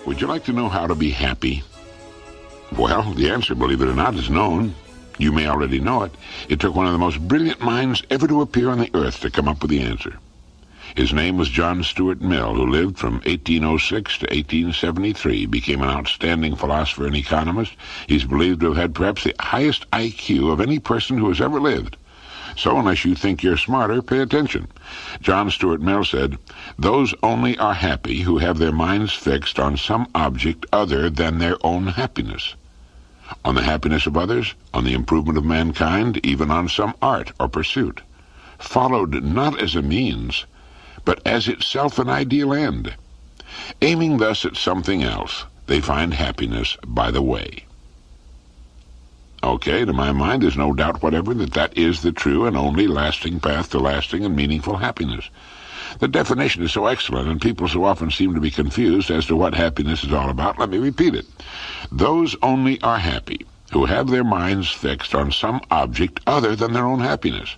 Would you like to know how to be happy? Well, the answer, believe it or not, is known. You may already know it. It took one of the most brilliant minds ever to appear on the earth to come up with the answer. His name was John Stuart Mill, who lived from 1806 to 1873, became an outstanding philosopher and economist. He's believed to have had perhaps the highest IQ of any person who has ever lived. So unless you think you're smarter, pay attention. John Stuart Mill said, "Those only are happy who have their minds fixed on some object other than their own happiness. On the happiness of others, on the improvement of mankind, even on some art or pursuit, followed not as a means, but as itself an ideal end. Aiming thus at something else, they find happiness by the way." Okay, to my mind, there's no doubt whatever that is the true and only lasting path to lasting and meaningful happiness. The definition is so excellent, and people so often seem to be confused as to what happiness is all about. Let me repeat it. Those only are happy who have their minds fixed on some object other than their own happiness,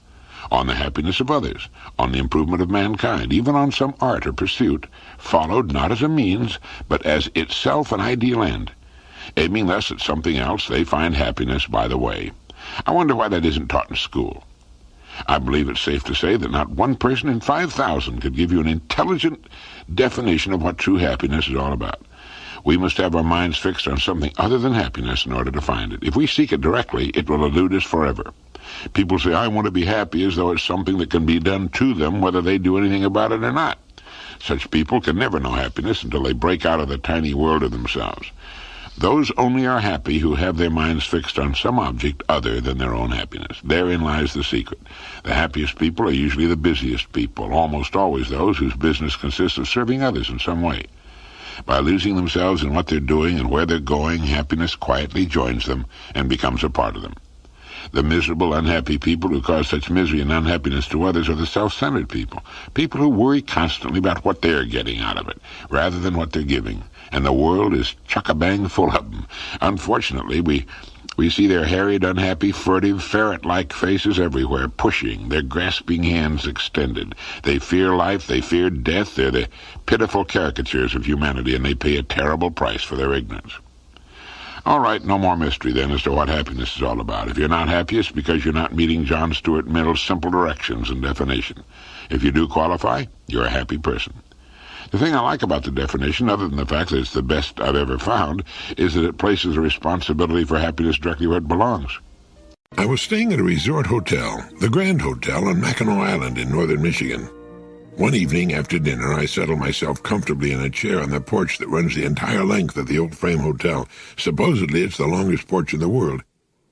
on the happiness of others, on the improvement of mankind, even on some art or pursuit, followed not as a means, but as itself an ideal end. Aiming thus at something else, they find happiness by the way. I wonder why that isn't taught in school. I believe it's safe to say that not one person in 5,000 could give you an intelligent definition of what true happiness is all about. We must have our minds fixed on something other than happiness in order to find it. If we seek it directly, it will elude us forever. People say, "I want to be happy," as though it's something that can be done to them, whether they do anything about it or not. Such people can never know happiness until they break out of the tiny world of themselves. Those only are happy who have their minds fixed on some object other than their own happiness. Therein lies the secret. The happiest people are usually the busiest people, almost always those whose business consists of serving others in some way. By losing themselves in what they're doing and where they're going, happiness quietly joins them and becomes a part of them. The miserable, unhappy people who cause such misery and unhappiness to others are the self-centered people, people who worry constantly about what they're getting out of it, rather than what they're giving. And the world is chock-a-bang full of them. Unfortunately, we see their harried, unhappy, furtive, ferret-like faces everywhere, pushing, their grasping hands extended. They fear life, they fear death, they're the pitiful caricatures of humanity, and they pay a terrible price for their ignorance. All right, no more mystery then as to what happiness is all about. If you're not happy, it's because you're not meeting John Stuart Mill's simple directions and definition. If you do qualify, you're a happy person. The thing I like about the definition, other than the fact that it's the best I've ever found, is that it places the responsibility for happiness directly where it belongs. I was staying at a resort hotel, the Grand Hotel on Mackinac Island in northern Michigan. One evening after dinner, I settled myself comfortably in a chair on the porch that runs the entire length of the old frame hotel. Supposedly it's the longest porch in the world,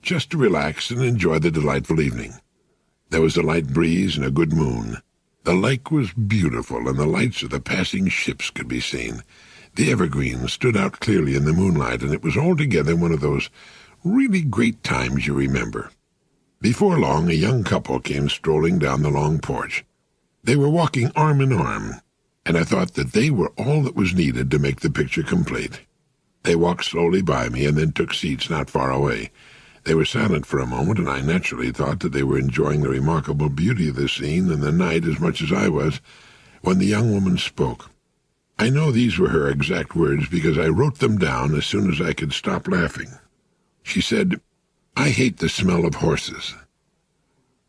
just to relax and enjoy the delightful evening. There was a light breeze and a good moon. The lake was beautiful, and the lights of the passing ships could be seen. The evergreens stood out clearly in the moonlight, and it was altogether one of those really great times you remember. Before long, a young couple came strolling down the long porch. They were walking arm in arm, and I thought that they were all that was needed to make the picture complete. They walked slowly by me and then took seats not far away. They were silent for a moment, and I naturally thought that they were enjoying the remarkable beauty of the scene and the night as much as I was, when the young woman spoke. I know these were her exact words because I wrote them down as soon as I could stop laughing. She said, "I hate the smell of horses."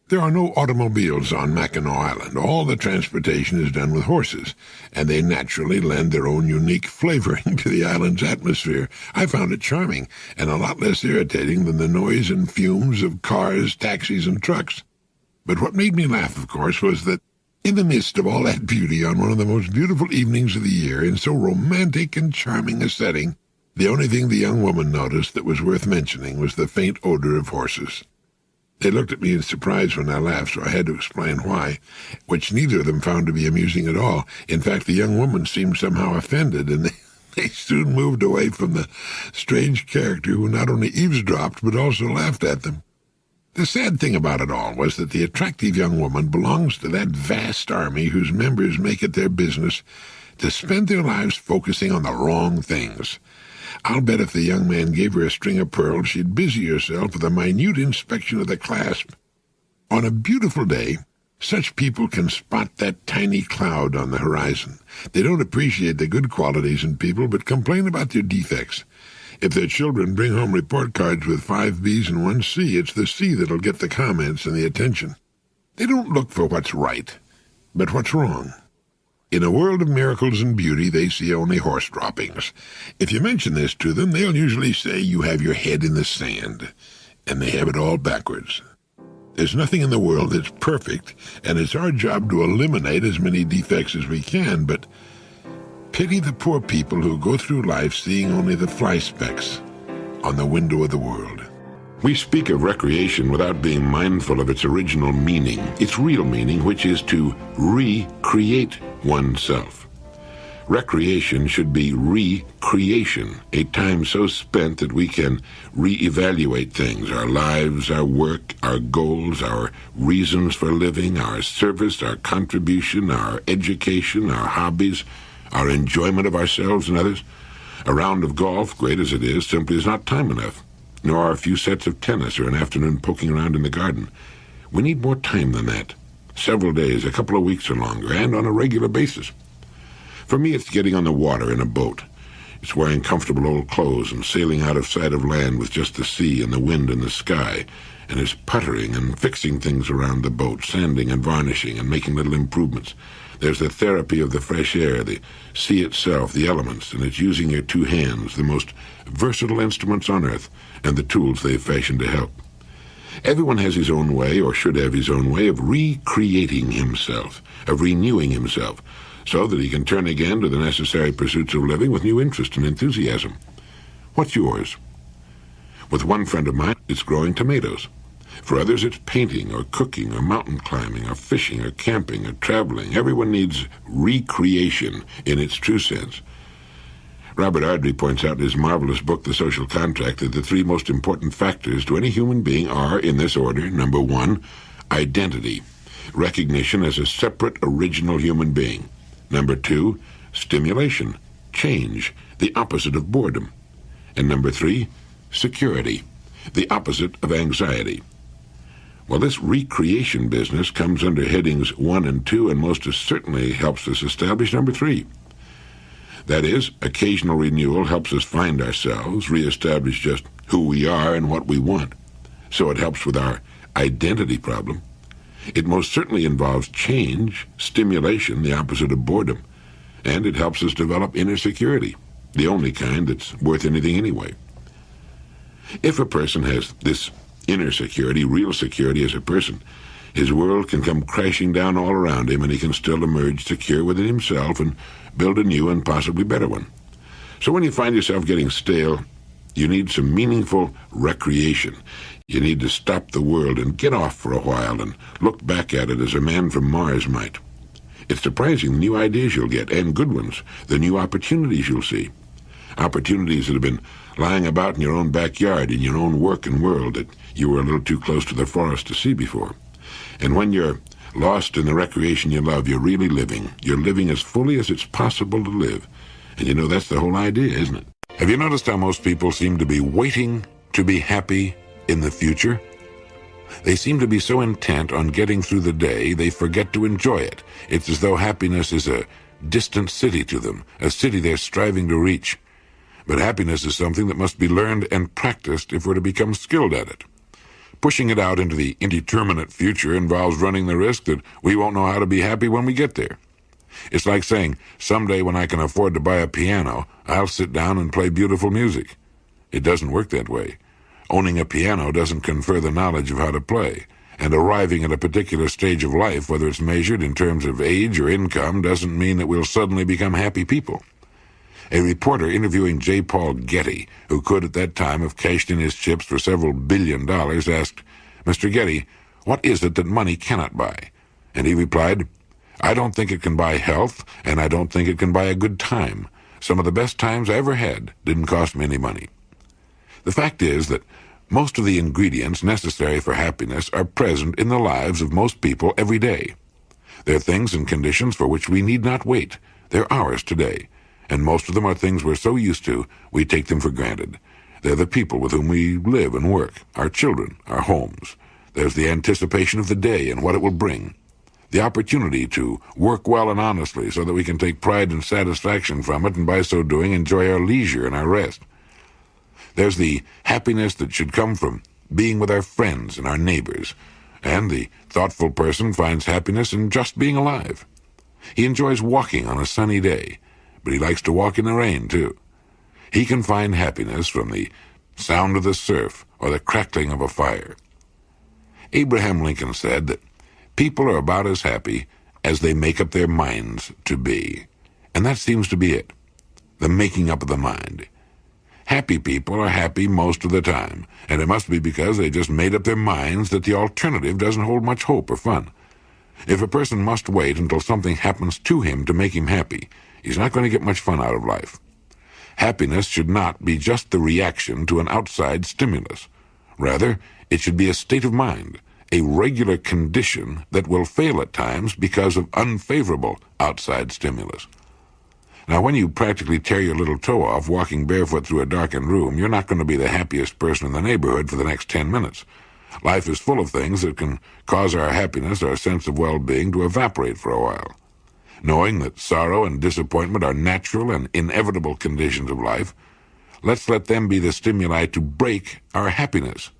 There are no automobiles on Mackinac Island. All the transportation is done with horses, and they naturally lend their own unique flavoring to the island's atmosphere. I found it charming, and a lot less irritating than the noise and fumes of cars, taxis, and trucks. But what made me laugh, of course, was that in the midst of all that beauty on one of the most beautiful evenings of the year, in so romantic and charming a setting, the only thing the young woman noticed that was worth mentioning was the faint odor of horses. They looked at me in surprise when I laughed, so I had to explain why, which neither of them found to be amusing at all. In fact, the young woman seemed somehow offended, and they soon moved away from the strange character who not only eavesdropped but also laughed at them. The sad thing about it all was that the attractive young woman belongs to that vast army whose members make it their business to spend their lives focusing on the wrong things. I'll bet if the young man gave her a string of pearls, she'd busy herself with a minute inspection of the clasp. On a beautiful day, Such people can spot that tiny cloud on the horizon. They don't appreciate the good qualities in people, but complain about their defects. If their children bring home report cards with 5 B's and 1 C, it's the C that'll get the comments and the attention. They don't look for what's right, but what's wrong. In a world of miracles and beauty, they see only horse droppings. If you mention this to them, they'll usually say you have your head in the sand, and they have it all backwards. There's nothing in the world that's perfect, and it's our job to eliminate as many defects as we can, but pity the poor people who go through life seeing only the fly specks on the window of the world. We speak of recreation without being mindful of its original meaning, its real meaning, which is to recreate oneself. Recreation should be recreation, a time so spent that we can reevaluate things, our lives, our work, our goals, our reasons for living, our service, our contribution, our education, our hobbies, our enjoyment of ourselves and others. A round of golf, great as it is, simply is not time enough, nor are a few sets of tennis or an afternoon poking around in the garden. We need more time than that. Several days, a couple of weeks or longer, and on a regular basis. For me, it's getting on the water in a boat. It's wearing comfortable old clothes and sailing out of sight of land with just the sea and the wind and the sky, and it's puttering and fixing things around the boat, sanding and varnishing and making little improvements. There's the therapy of the fresh air, the sea itself, the elements, and it's using your 2 hands, the most versatile instruments on earth, and the tools they've fashioned to help. Everyone has his own way, or should have his own way, of recreating himself, of renewing himself, so that he can turn again to the necessary pursuits of living with new interest and enthusiasm. What's yours? With one friend of mine, it's growing tomatoes. For others, it's painting or cooking or mountain climbing or fishing or camping or traveling. Everyone needs recreation in its true sense. Robert Ardrey points out in his marvelous book, The Social Contract, that the 3 most important factors to any human being are, in this order, number 1, identity, recognition as a separate, original human being. Number 2, stimulation, change, the opposite of boredom. And number 3, security, the opposite of anxiety. Well, this recreation business comes under headings 1 and 2 and most certainly helps us establish number 3. That is, occasional renewal helps us find ourselves, reestablish just who we are and what we want. So it helps with our identity problem. It most certainly involves change, stimulation, the opposite of boredom, and it helps us develop inner security, the only kind that's worth anything anyway. If a person has this inner security, real security as a person, his world can come crashing down all around him and he can still emerge secure within himself and build a new and possibly better one. So when you find yourself getting stale, you need some meaningful recreation. You need to stop the world and get off for a while and look back at it as a man from Mars might. It's surprising the new ideas you'll get, and good ones, the new opportunities you'll see. Opportunities that have been lying about in your own backyard, in your own work and world that you were a little too close to the forest to see before. And when you're lost in the recreation you love, you're really living. You're living as fully as it's possible to live. And you know, that's the whole idea, isn't it? Have you noticed how most people seem to be waiting to be happy in the future? They seem to be so intent on getting through the day, they forget to enjoy it. It's as though happiness is a distant city to them, a city they're striving to reach. But happiness is something that must be learned and practiced if we're to become skilled at it. Pushing it out into the indeterminate future involves running the risk that we won't know how to be happy when we get there. It's like saying, someday when I can afford to buy a piano, I'll sit down and play beautiful music. It doesn't work that way. Owning a piano doesn't confer the knowledge of how to play, and arriving at a particular stage of life, whether it's measured in terms of age or income, doesn't mean that we'll suddenly become happy people. A reporter interviewing J. Paul Getty, who could at that time have cashed in his chips for several $1 billion, asked, "Mr. Getty, what is it that money cannot buy?" And he replied, "I don't think it can buy health, and I don't think it can buy a good time. Some of the best times I ever had didn't cost me any money." The fact is that most of the ingredients necessary for happiness are present in the lives of most people every day. They're things and conditions for which we need not wait. They're ours today. And most of them are things we're so used to, we take them for granted. They're the people with whom we live and work, our children, our homes. There's the anticipation of the day and what it will bring. the opportunity to work well and honestly so that we can take pride and satisfaction from it and by so doing enjoy our leisure and our rest. There's the happiness that should come from being with our friends and our neighbors, and the thoughtful person finds happiness in just being alive. He enjoys walking on a sunny day, but he likes to walk in the rain, too. He can find happiness from the sound of the surf or the crackling of a fire. Abraham Lincoln said that people are about as happy as they make up their minds to be. And that seems to be it, the making up of the mind. Happy people are happy most of the time, and it must be because they just made up their minds that the alternative doesn't hold much hope or fun. If a person must wait until something happens to him to make him happy, he's not going to get much fun out of life. Happiness should not be just the reaction to an outside stimulus. Rather, it should be a state of mind, a regular condition that will fail at times because of unfavorable outside stimulus. Now, when you practically tear your little toe off walking barefoot through a darkened room, you're not going to be the happiest person in the neighborhood for the next 10 minutes. Life is full of things that can cause our happiness, our sense of well-being, to evaporate for a while. Knowing that sorrow and disappointment are natural and inevitable conditions of life, let's let them be the stimuli to break our happiness,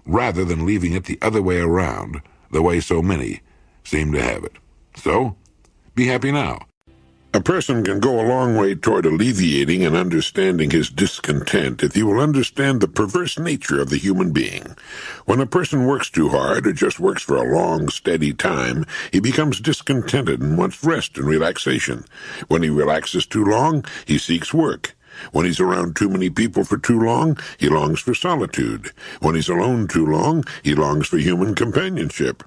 rather than leaving it the other way around, the way so many seem to have it. So, be happy now. A person can go a long way toward alleviating and understanding his discontent if he will understand the perverse nature of the human being. When a person works too hard or just works for a long, steady time, he becomes discontented and wants rest and relaxation. When he relaxes too long, he seeks work. When he's around too many people for too long, he longs for solitude. When he's alone too long, he longs for human companionship.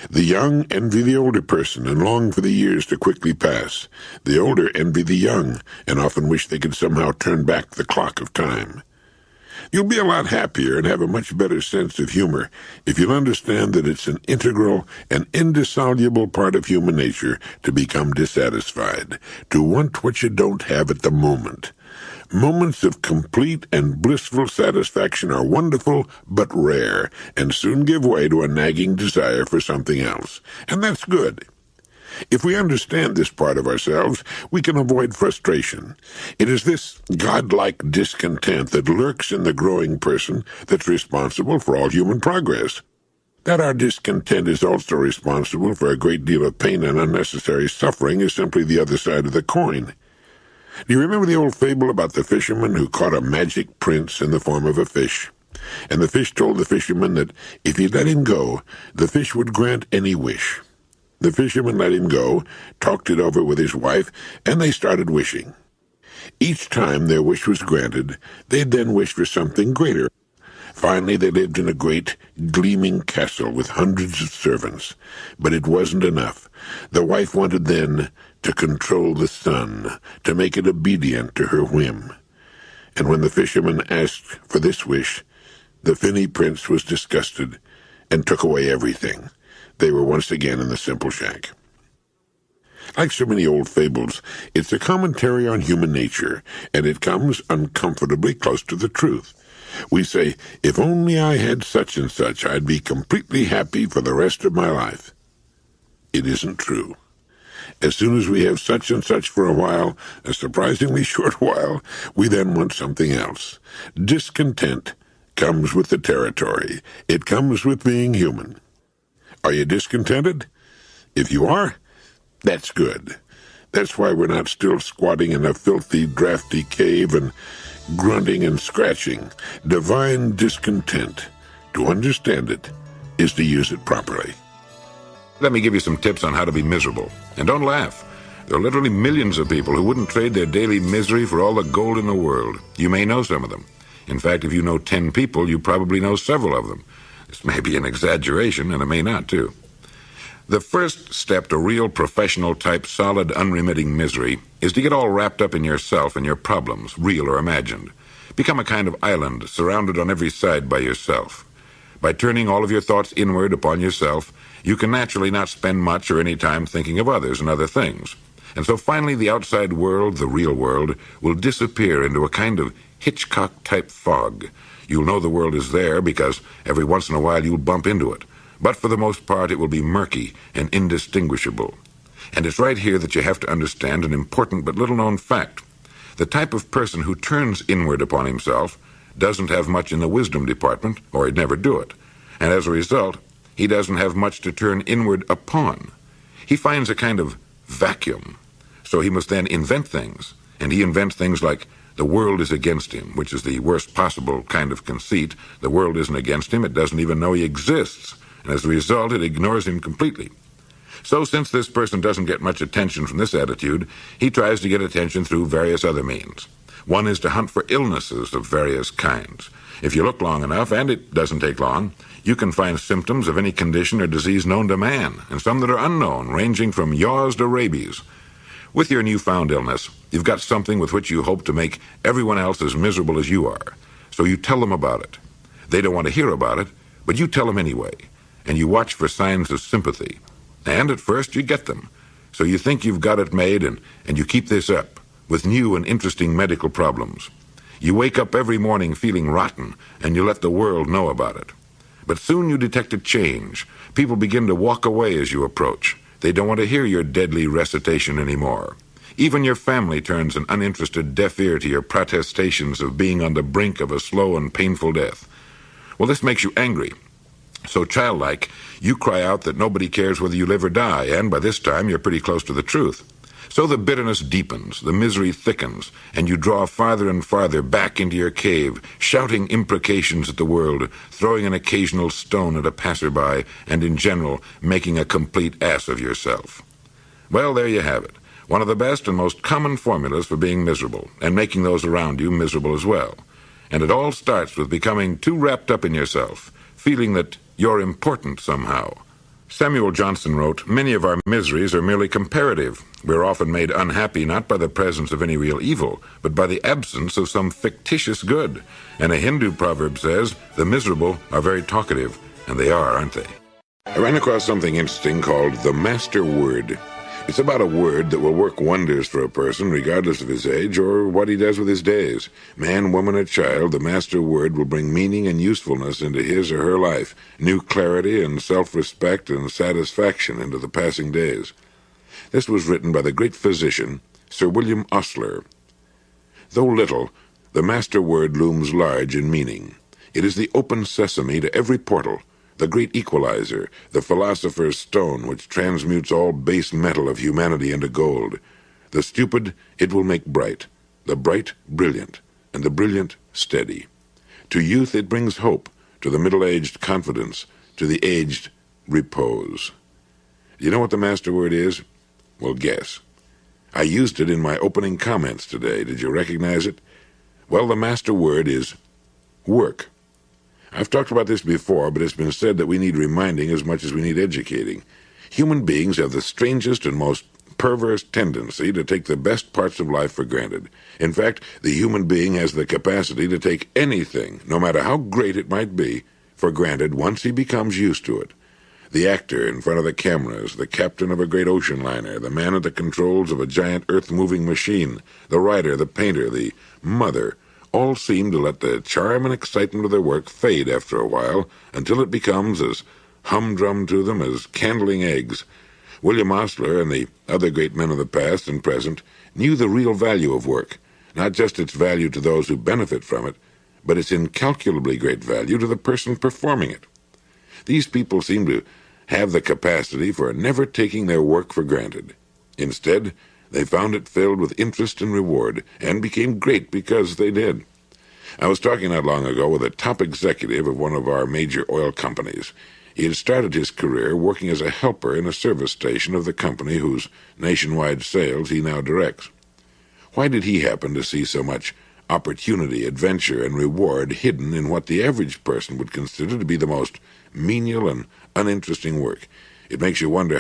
The young envy the older person and long for the years to quickly pass. The older envy the young and often wish they could somehow turn back the clock of time. You'll be a lot happier and have a much better sense of humor if you'll understand that it's an integral and indissoluble part of human nature to become dissatisfied, to want what you don't have at the moment. Moments of complete and blissful satisfaction are wonderful but rare, and soon give way to a nagging desire for something else. And that's good. If we understand this part of ourselves, we can avoid frustration. It is this godlike discontent that lurks in the growing person that's responsible for all human progress. That our discontent is also responsible for a great deal of pain and unnecessary suffering is simply the other side of the coin. Do you remember the old fable about the fisherman who caught a magic prince in the form of a fish? And the fish told the fisherman that if he let him go, the fish would grant any wish. The fisherman let him go, talked it over with his wife, and they started wishing. Each time their wish was granted, they'd then wish for something greater. Finally, they lived in a great, gleaming castle with hundreds of servants. But it wasn't enough. The wife wanted then to control the sun, to make it obedient to her whim. And when the fisherman asked for this wish, the finny prince was disgusted and took away everything. They were once again in the simple shack. Like so many old fables, it's a commentary on human nature, and it comes uncomfortably close to the truth. We say, if only I had such and such, I'd be completely happy for the rest of my life. It isn't true. As soon as we have such and such for a while, a surprisingly short while, we then want something else. Discontent comes with the territory. It comes with being human. Are you discontented? If you are, that's good. That's why we're not still squatting in a filthy, drafty cave and grunting and scratching. Divine discontent, to understand it, is to use it properly. Let me give you some tips on how to be miserable. And don't laugh. There are literally millions of people who wouldn't trade their daily misery for all the gold in the world. You may know some of them. In fact, if you know 10 people, you probably know several of them. This may be an exaggeration, and it may not, too. The first step to real professional-type, solid, unremitting misery is to get all wrapped up in yourself and your problems, real or imagined. Become a kind of island, surrounded on every side by yourself. By turning all of your thoughts inward upon yourself, you can naturally not spend much or any time thinking of others and other things. And so finally the outside world, the real world, will disappear into a kind of Hitchcock-type fog. You'll know the world is there because every once in a while you'll bump into it. But for the most part, it will be murky and indistinguishable. And it's right here that you have to understand an important but little-known fact. The type of person who turns inward upon himself doesn't have much in the wisdom department, or he'd never do it. And as a result, he doesn't have much to turn inward upon. He finds a kind of vacuum. So he must then invent things. And he invents things like, the world is against him, which is the worst possible kind of conceit. The world isn't against him, it doesn't even know he exists. And as a result, it ignores him completely. So since this person doesn't get much attention from this attitude, he tries to get attention through various other means. One is to hunt for illnesses of various kinds. If you look long enough, and it doesn't take long, you can find symptoms of any condition or disease known to man, and some that are unknown, ranging from yaws to rabies. With your newfound illness, you've got something with which you hope to make everyone else as miserable as you are. So you tell them about it. They don't want to hear about it, but you tell them anyway, and you watch for signs of sympathy. And at first you get them. So you think you've got it made, and you keep this up, with new and interesting medical problems. You wake up every morning feeling rotten, and you let the world know about it. But soon you detect a change. People begin to walk away as you approach. They don't want to hear your deadly recitation anymore. Even your family turns an uninterested deaf ear to your protestations of being on the brink of a slow and painful death. Well, this makes you angry. So childlike, you cry out that nobody cares whether you live or die, and by this time you're pretty close to the truth. So the bitterness deepens, the misery thickens, and you draw farther and farther back into your cave, shouting imprecations at the world, throwing an occasional stone at a passerby, and in general making a complete ass of yourself. Well, there you have it. One of the best and most common formulas for being miserable, and making those around you miserable as well. And it all starts with becoming too wrapped up in yourself, feeling that you're important somehow. Samuel Johnson wrote, "Many of our miseries are merely comparative. We're often made unhappy not by the presence of any real evil, but by the absence of some fictitious good." And a Hindu proverb says, "The miserable are very talkative," and they are, aren't they? I ran across something interesting called the master word. It's about a word that will work wonders for a person regardless of his age or what he does with his days. Man, woman, or child, the master word will bring meaning and usefulness into his or her life, new clarity and self-respect and satisfaction into the passing days. This was written by the great physician, Sir William Osler. Though little, the master word looms large in meaning. It is the open sesame to every portal, the great equalizer, the philosopher's stone which transmutes all base metal of humanity into gold. The stupid it will make bright, the bright brilliant, and the brilliant steady. To youth it brings hope, to the middle-aged confidence, to the aged repose. Do you know what the master word is? Well, guess. I used it in my opening comments today. Did you recognize it? Well, the master word is work. I've talked about this before, but it's been said that we need reminding as much as we need educating. Human beings have the strangest and most perverse tendency to take the best parts of life for granted. In fact, the human being has the capacity to take anything, no matter how great it might be, for granted once he becomes used to it. The actor in front of the cameras, the captain of a great ocean liner, the man at the controls of a giant earth-moving machine, the writer, the painter, the mother, all seem to let the charm and excitement of their work fade after a while until it becomes as humdrum to them as candling eggs. William Osler and the other great men of the past and present knew the real value of work, not just its value to those who benefit from it, but its incalculably great value to the person performing it. These people seem to have the capacity for never taking their work for granted. Instead, they found it filled with interest and reward, and became great because they did. I was talking not long ago with a top executive of one of our major oil companies. He had started his career working as a helper in a service station of the company whose nationwide sales he now directs. Why did he happen to see so much opportunity, adventure, and reward hidden in what the average person would consider to be the most menial and uninteresting work? It makes you wonder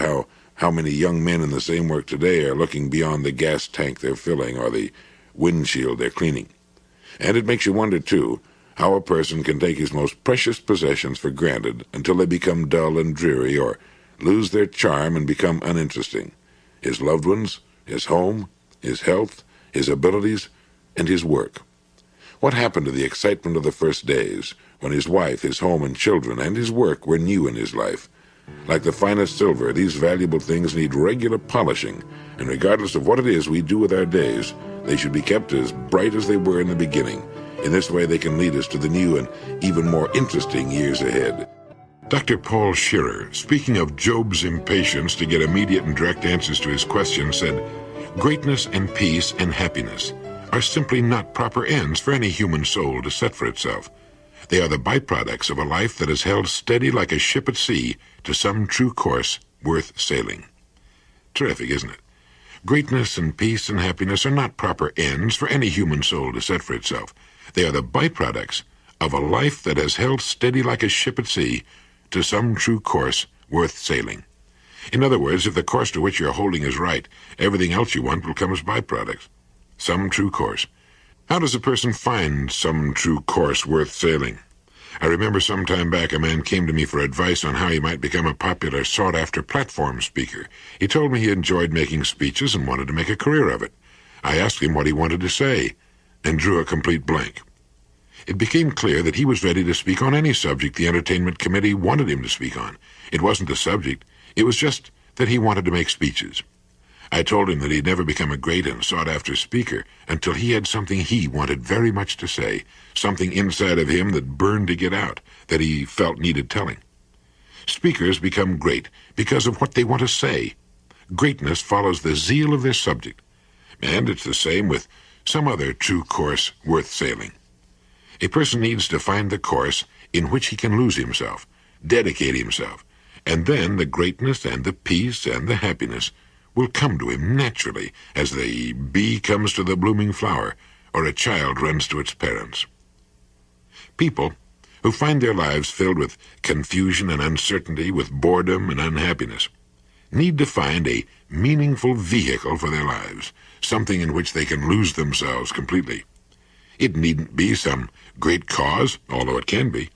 how many young men in the same work today are looking beyond the gas tank they're filling or the windshield they're cleaning. And it makes you wonder, too, how a person can take his most precious possessions for granted until they become dull and dreary or lose their charm and become uninteresting. His loved ones, his home, his health, his abilities, and his work. What happened to the excitement of the first days, when his wife, his home and children, and his work were new in his life? Like the finest silver, these valuable things need regular polishing, and regardless of what it is we do with our days, they should be kept as bright as they were in the beginning. In this way, they can lead us to the new and even more interesting years ahead. Dr. Paul Shearer, speaking of Job's impatience to get immediate and direct answers to his questions, said, "Greatness and peace and happiness are simply not proper ends for any human soul to set for itself. They are the byproducts of a life that is held steady like a ship at sea to some true course worth sailing." Terrific, isn't it? Greatness and peace and happiness are not proper ends for any human soul to set for itself. They are the byproducts of a life that has held steady like a ship at sea to some true course worth sailing. In other words, if the course to which you're holding is right, everything else you want will come as byproducts. Some true course. How does a person find some true course worth sailing? I remember some time back a man came to me for advice on how he might become a popular, sought-after platform speaker. He told me he enjoyed making speeches and wanted to make a career of it. I asked him what he wanted to say, and drew a complete blank. It became clear that he was ready to speak on any subject the entertainment committee wanted him to speak on. It wasn't the subject, it was just that he wanted to make speeches. I told him that he'd never become a great and sought-after speaker until he had something he wanted very much to say, something inside of him that burned to get out, that he felt needed telling. Speakers become great because of what they want to say. Greatness follows the zeal of their subject, and it's the same with some other true course worth sailing. A person needs to find the course in which he can lose himself, dedicate himself, and then the greatness and the peace and the happiness will come to him naturally as the bee comes to the blooming flower or a child runs to its parents. People who find their lives filled with confusion and uncertainty, with boredom and unhappiness, need to find a meaningful vehicle for their lives, something in which they can lose themselves completely. It needn't be some great cause, although it can be.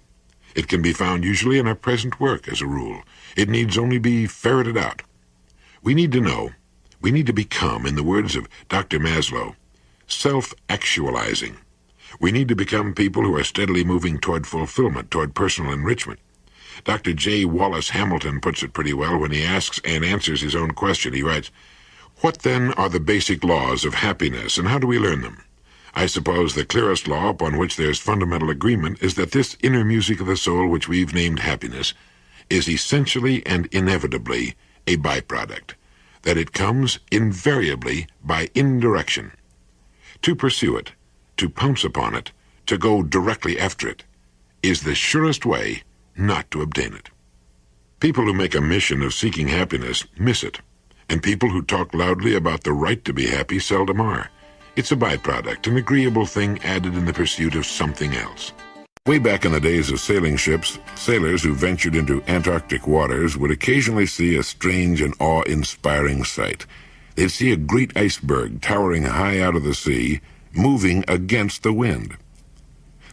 It can be found usually in our present work, as a rule. It needs only be ferreted out. We need to know, we need to become, in the words of Dr. Maslow, self-actualizing. We need to become people who are steadily moving toward fulfillment, toward personal enrichment. Dr. J. Wallace Hamilton puts it pretty well when he asks and answers his own question. He writes, "What then are the basic laws of happiness, and how do we learn them? I suppose the clearest law upon which there's fundamental agreement is that this inner music of the soul which we've named happiness is essentially and inevitably a byproduct, that it comes invariably by indirection. To pursue it, to pounce upon it, to go directly after it, is the surest way not to obtain it." People who make a mission of seeking happiness miss it, and people who talk loudly about the right to be happy seldom are. It's a byproduct, an agreeable thing added in the pursuit of something else. Way back in the days of sailing ships, sailors who ventured into Antarctic waters would occasionally see a strange and awe-inspiring sight. They'd see a great iceberg towering high out of the sea, moving against the wind.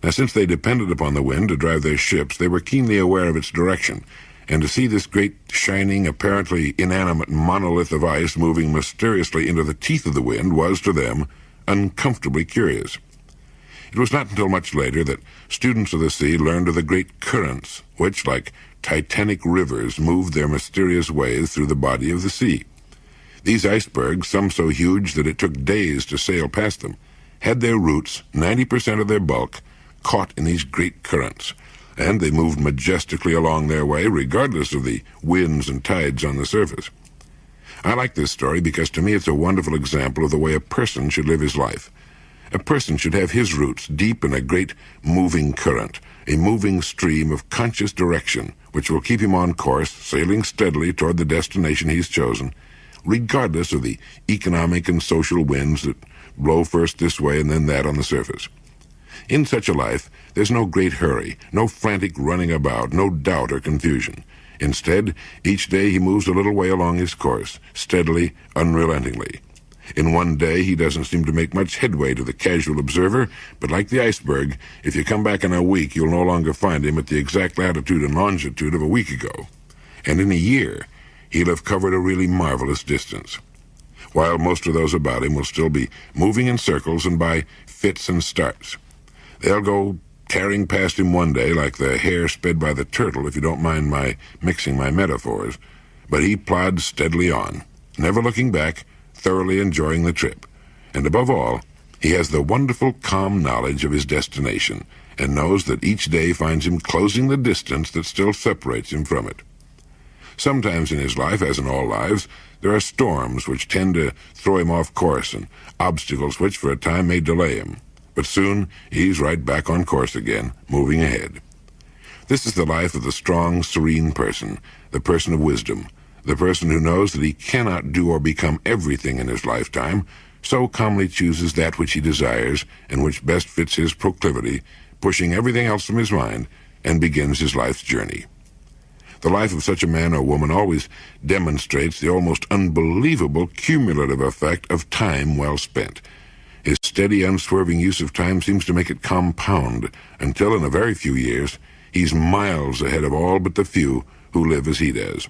Now, since they depended upon the wind to drive their ships, they were keenly aware of its direction, and to see this great, shining, apparently inanimate monolith of ice moving mysteriously into the teeth of the wind was, to them, uncomfortably curious. It was not until much later that students of the sea learned of the great currents, which, like titanic rivers, moved their mysterious ways through the body of the sea. These icebergs, some so huge that it took days to sail past them, had their roots, 90% of their bulk, caught in these great currents, and they moved majestically along their way, regardless of the winds and tides on the surface. I like this story because to me it's a wonderful example of the way a person should live his life. A person should have his roots deep in a great moving current, a moving stream of conscious direction, which will keep him on course, sailing steadily toward the destination he's chosen, regardless of the economic and social winds that blow first this way and then that on the surface. In such a life, there's no great hurry, no frantic running about, no doubt or confusion. Instead, each day he moves a little way along his course, steadily, unrelentingly. In one day, he doesn't seem to make much headway to the casual observer, but like the iceberg, if you come back in a week, you'll no longer find him at the exact latitude and longitude of a week ago. And in a year, he'll have covered a really marvelous distance, while most of those about him will still be moving in circles and by fits and starts. They'll go tearing past him one day like the hare sped by the turtle, if you don't mind my mixing my metaphors. But he plods steadily on, never looking back, thoroughly enjoying the trip. And above all, he has the wonderful, calm knowledge of his destination, and knows that each day finds him closing the distance that still separates him from it. Sometimes in his life, as in all lives, there are storms which tend to throw him off course, and obstacles which for a time may delay him. But soon he's right back on course again, moving ahead. This is the life of the strong, serene person, the person of wisdom, the person who knows that he cannot do or become everything in his lifetime, so calmly chooses that which he desires and which best fits his proclivity, pushing everything else from his mind, and begins his life's journey. The life of such a man or woman always demonstrates the almost unbelievable cumulative effect of time well spent. His steady, unswerving use of time seems to make it compound, until in a very few years he's miles ahead of all but the few who live as he does.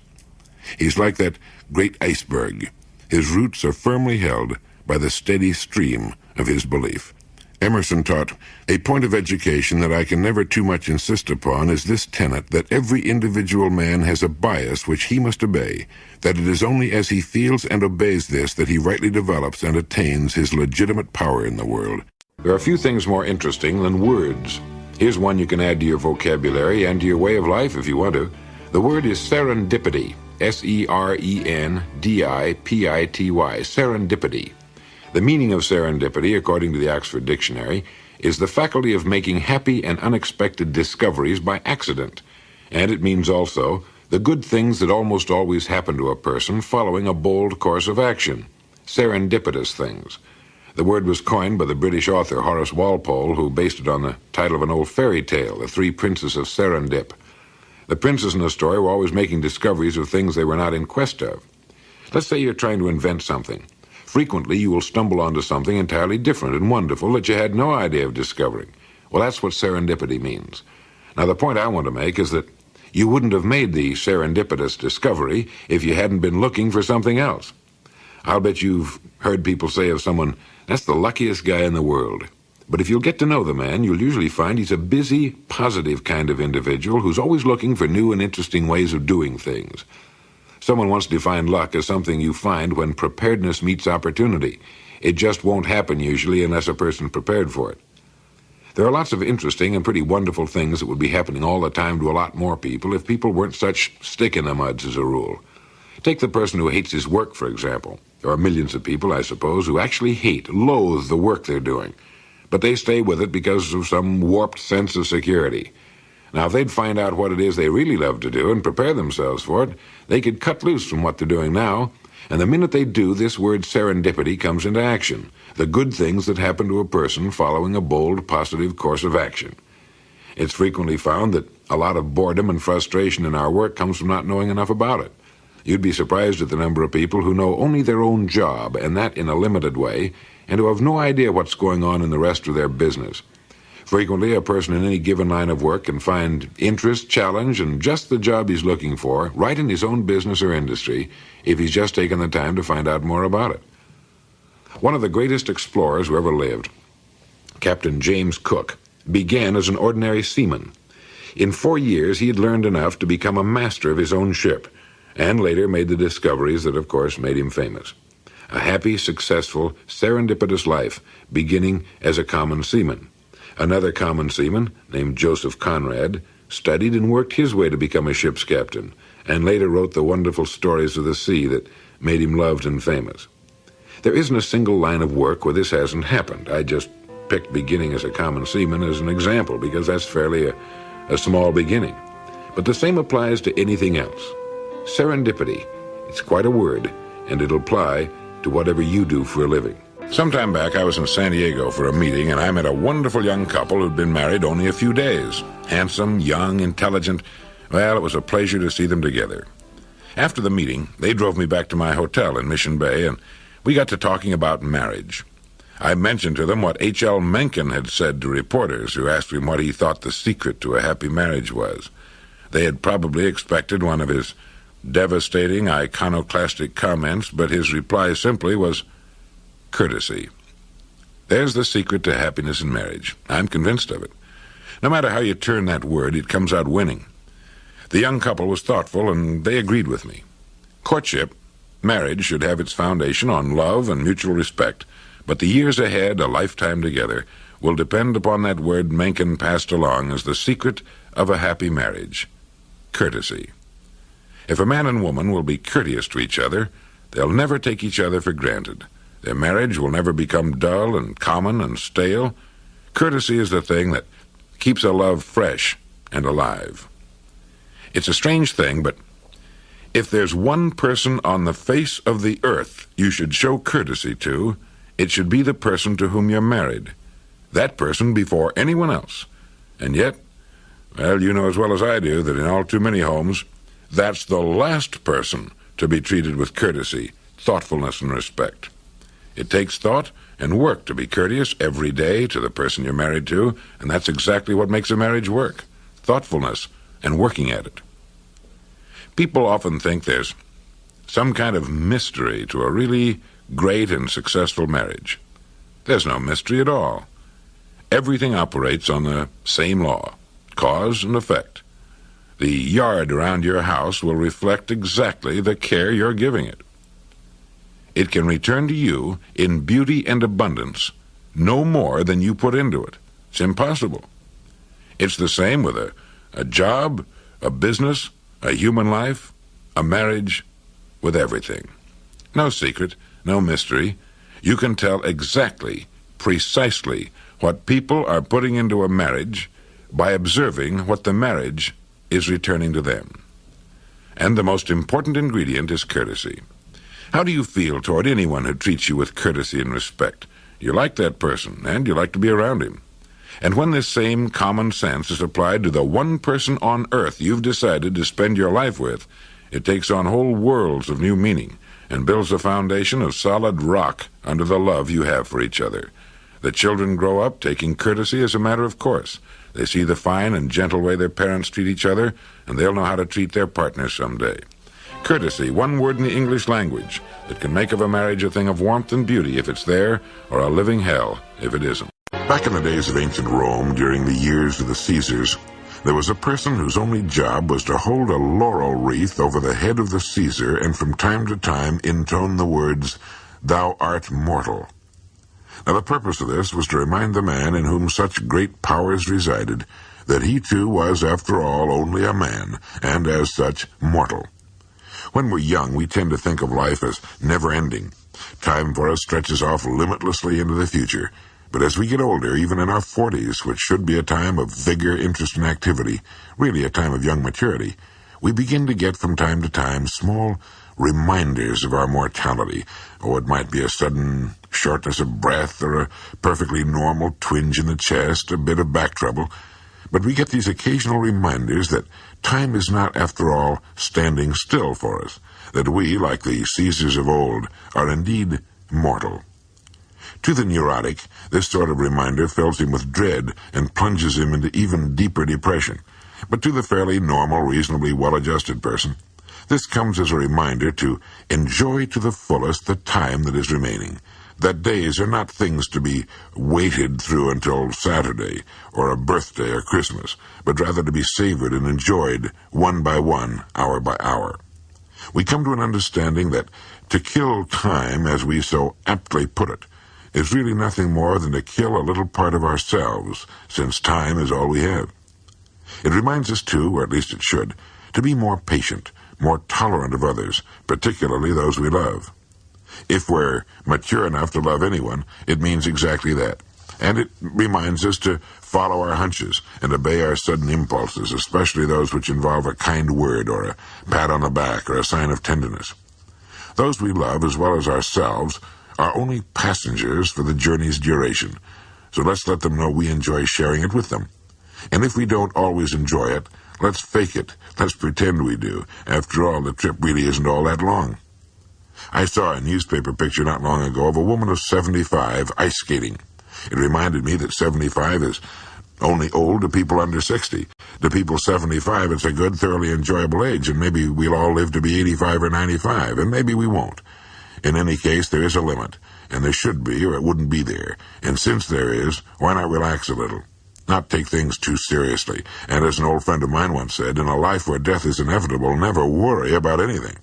He's like that great iceberg. His roots are firmly held by the steady stream of his belief. Emerson taught, "A point of education that I can never too much insist upon is this tenet, that every individual man has a bias which he must obey, that it is only as he feels and obeys this that he rightly develops and attains his legitimate power in the world." There are few things more interesting than words. Here's one you can add to your vocabulary and to your way of life if you want to. The word is serendipity. S-E-R-E-N-D-I-P-I-T-Y. Serendipity. The meaning of serendipity, according to the Oxford Dictionary, is the faculty of making happy and unexpected discoveries by accident. And it means also the good things that almost always happen to a person following a bold course of action. Serendipitous things. The word was coined by the British author Horace Walpole, who based it on the title of an old fairy tale, The Three Princes of Serendip. The princes in the story were always making discoveries of things they were not in quest of. Let's say you're trying to invent something. Frequently, you will stumble onto something entirely different and wonderful that you had no idea of discovering. Well, that's what serendipity means. Now, the point I want to make is that you wouldn't have made the serendipitous discovery if you hadn't been looking for something else. I'll bet you've heard people say of someone, "That's the luckiest guy in the world." But if you'll get to know the man, you'll usually find he's a busy, positive kind of individual who's always looking for new and interesting ways of doing things. Someone once defined luck as something you find when preparedness meets opportunity. It just won't happen usually unless a person's prepared for it. There are lots of interesting and pretty wonderful things that would be happening all the time to a lot more people if people weren't such stick-in-the-muds as a rule. Take the person who hates his work, for example. There are millions of people, I suppose, who actually loathe the work they're doing. But they stay with it because of some warped sense of security. Now, if they'd find out what it is they really love to do and prepare themselves for it, they could cut loose from what they're doing now, and the minute they do, this word serendipity comes into action, the good things that happen to a person following a bold, positive course of action. It's frequently found that a lot of boredom and frustration in our work comes from not knowing enough about it. You'd be surprised at the number of people who know only their own job, and that in a limited way, and who have no idea what's going on in the rest of their business. Frequently, a person in any given line of work can find interest, challenge, and just the job he's looking for right in his own business or industry if he's just taken the time to find out more about it. One of the greatest explorers who ever lived, Captain James Cook, began as an ordinary seaman. In 4 years, he had learned enough to become a master of his own ship, and later made the discoveries that, of course, made him famous. A happy, successful, serendipitous life, beginning as a common seaman. Another common seaman, named Joseph Conrad, studied and worked his way to become a ship's captain, and later wrote the wonderful stories of the sea that made him loved and famous. There isn't a single line of work where this hasn't happened. I just picked beginning as a common seaman as an example because that's fairly a small beginning. But the same applies to anything else. Serendipity, it's quite a word, and it'll apply to whatever you do for a living. Some time back, I was in San Diego for a meeting, and I met a wonderful young couple who'd been married only a few days. Handsome, young, intelligent. Well, it was a pleasure to see them together. After the meeting, they drove me back to my hotel in Mission Bay, and we got to talking about marriage. I mentioned to them what H.L. Mencken had said to reporters who asked him what he thought the secret to a happy marriage was. They had probably expected one of his devastating, iconoclastic comments, but his reply simply was courtesy. There's the secret to happiness in marriage. I'm convinced of it. No matter how you turn that word, it comes out winning. The young couple was thoughtful, and they agreed with me. Courtship, marriage, should have its foundation on love and mutual respect, but the years ahead, a lifetime together, will depend upon that word Mencken passed along as the secret of a happy marriage: courtesy. If a man and woman will be courteous to each other, they'll never take each other for granted. Their marriage will never become dull and common and stale. Courtesy is the thing that keeps a love fresh and alive. It's a strange thing, but if there's one person on the face of the earth you should show courtesy to, it should be the person to whom you're married. That person before anyone else. And yet, well, you know as well as I do that in all too many homes, that's the last person to be treated with courtesy, thoughtfulness, and respect. It takes thought and work to be courteous every day to the person you're married to, and that's exactly what makes a marriage work: thoughtfulness and working at it. People often think there's some kind of mystery to a really great and successful marriage. There's no mystery at all. Everything operates on the same law: cause and effect. The yard around your house will reflect exactly the care you're giving it. It can return to you in beauty and abundance no more than you put into it. It's impossible. It's the same with a job, a business, a human life, a marriage, with everything. No secret, no mystery. You can tell exactly, precisely, what people are putting into a marriage by observing what the marriage is returning to them. And the most important ingredient is courtesy. How do you feel toward anyone who treats you with courtesy and respect? You like that person, and you like to be around him. And when this same common sense is applied to the one person on earth you've decided to spend your life with, it takes on whole worlds of new meaning and builds a foundation of solid rock under the love you have for each other. The children grow up taking courtesy as a matter of course. They see the fine and gentle way their parents treat each other, and they'll know how to treat their partners someday. Courtesy, one word in the English language that can make of a marriage a thing of warmth and beauty if it's there, or a living hell if it isn't. Back in the days of ancient Rome, during the years of the Caesars, there was a person whose only job was to hold a laurel wreath over the head of the Caesar and from time to time intone the words, "Thou art mortal." Now the purpose of this was to remind the man in whom such great powers resided that he too was, after all, only a man, and as such, mortal. When we're young, we tend to think of life as never-ending. Time for us stretches off limitlessly into the future. But as we get older, even in our 40s, which should be a time of vigor, interest, and activity, really a time of young maturity, we begin to get from time to time small reminders of our mortality. Oh, it might be a sudden shortness of breath or a perfectly normal twinge in the chest, a bit of back trouble. But we get these occasional reminders that time is not, after all, standing still for us, that we, like the Caesars of old, are indeed mortal. To the neurotic, this sort of reminder fills him with dread and plunges him into even deeper depression. But to the fairly normal, reasonably well-adjusted person, this comes as a reminder to enjoy to the fullest the time that is remaining, that days are not things to be waited through until Saturday or a birthday or Christmas, but rather to be savored and enjoyed one by one, hour by hour. We come to an understanding that to kill time, as we so aptly put it, is really nothing more than to kill a little part of ourselves, since time is all we have. It reminds us, too, or at least it should, to be more patient, more tolerant of others, particularly those we love. If we're mature enough to love anyone, it means exactly that. And it reminds us to follow our hunches and obey our sudden impulses, especially those which involve a kind word or a pat on the back or a sign of tenderness. Those we love, as well as ourselves, are only passengers for the journey's duration, so let's let them know we enjoy sharing it with them. And if we don't always enjoy it, let's fake it. Let's pretend we do. After all, the trip really isn't all that long. I saw a newspaper picture not long ago of a woman of 75 ice skating. It reminded me that 75 is only old to people under 60. To people 75, it's a good, thoroughly enjoyable age, and maybe we'll all live to be 85 or 95, and maybe we won't. In any case, there is a limit, and there should be, or it wouldn't be there. And since there is, why not relax a little? not take things too seriously. And as an old friend of mine once said, in a life where death is inevitable, never worry about anything.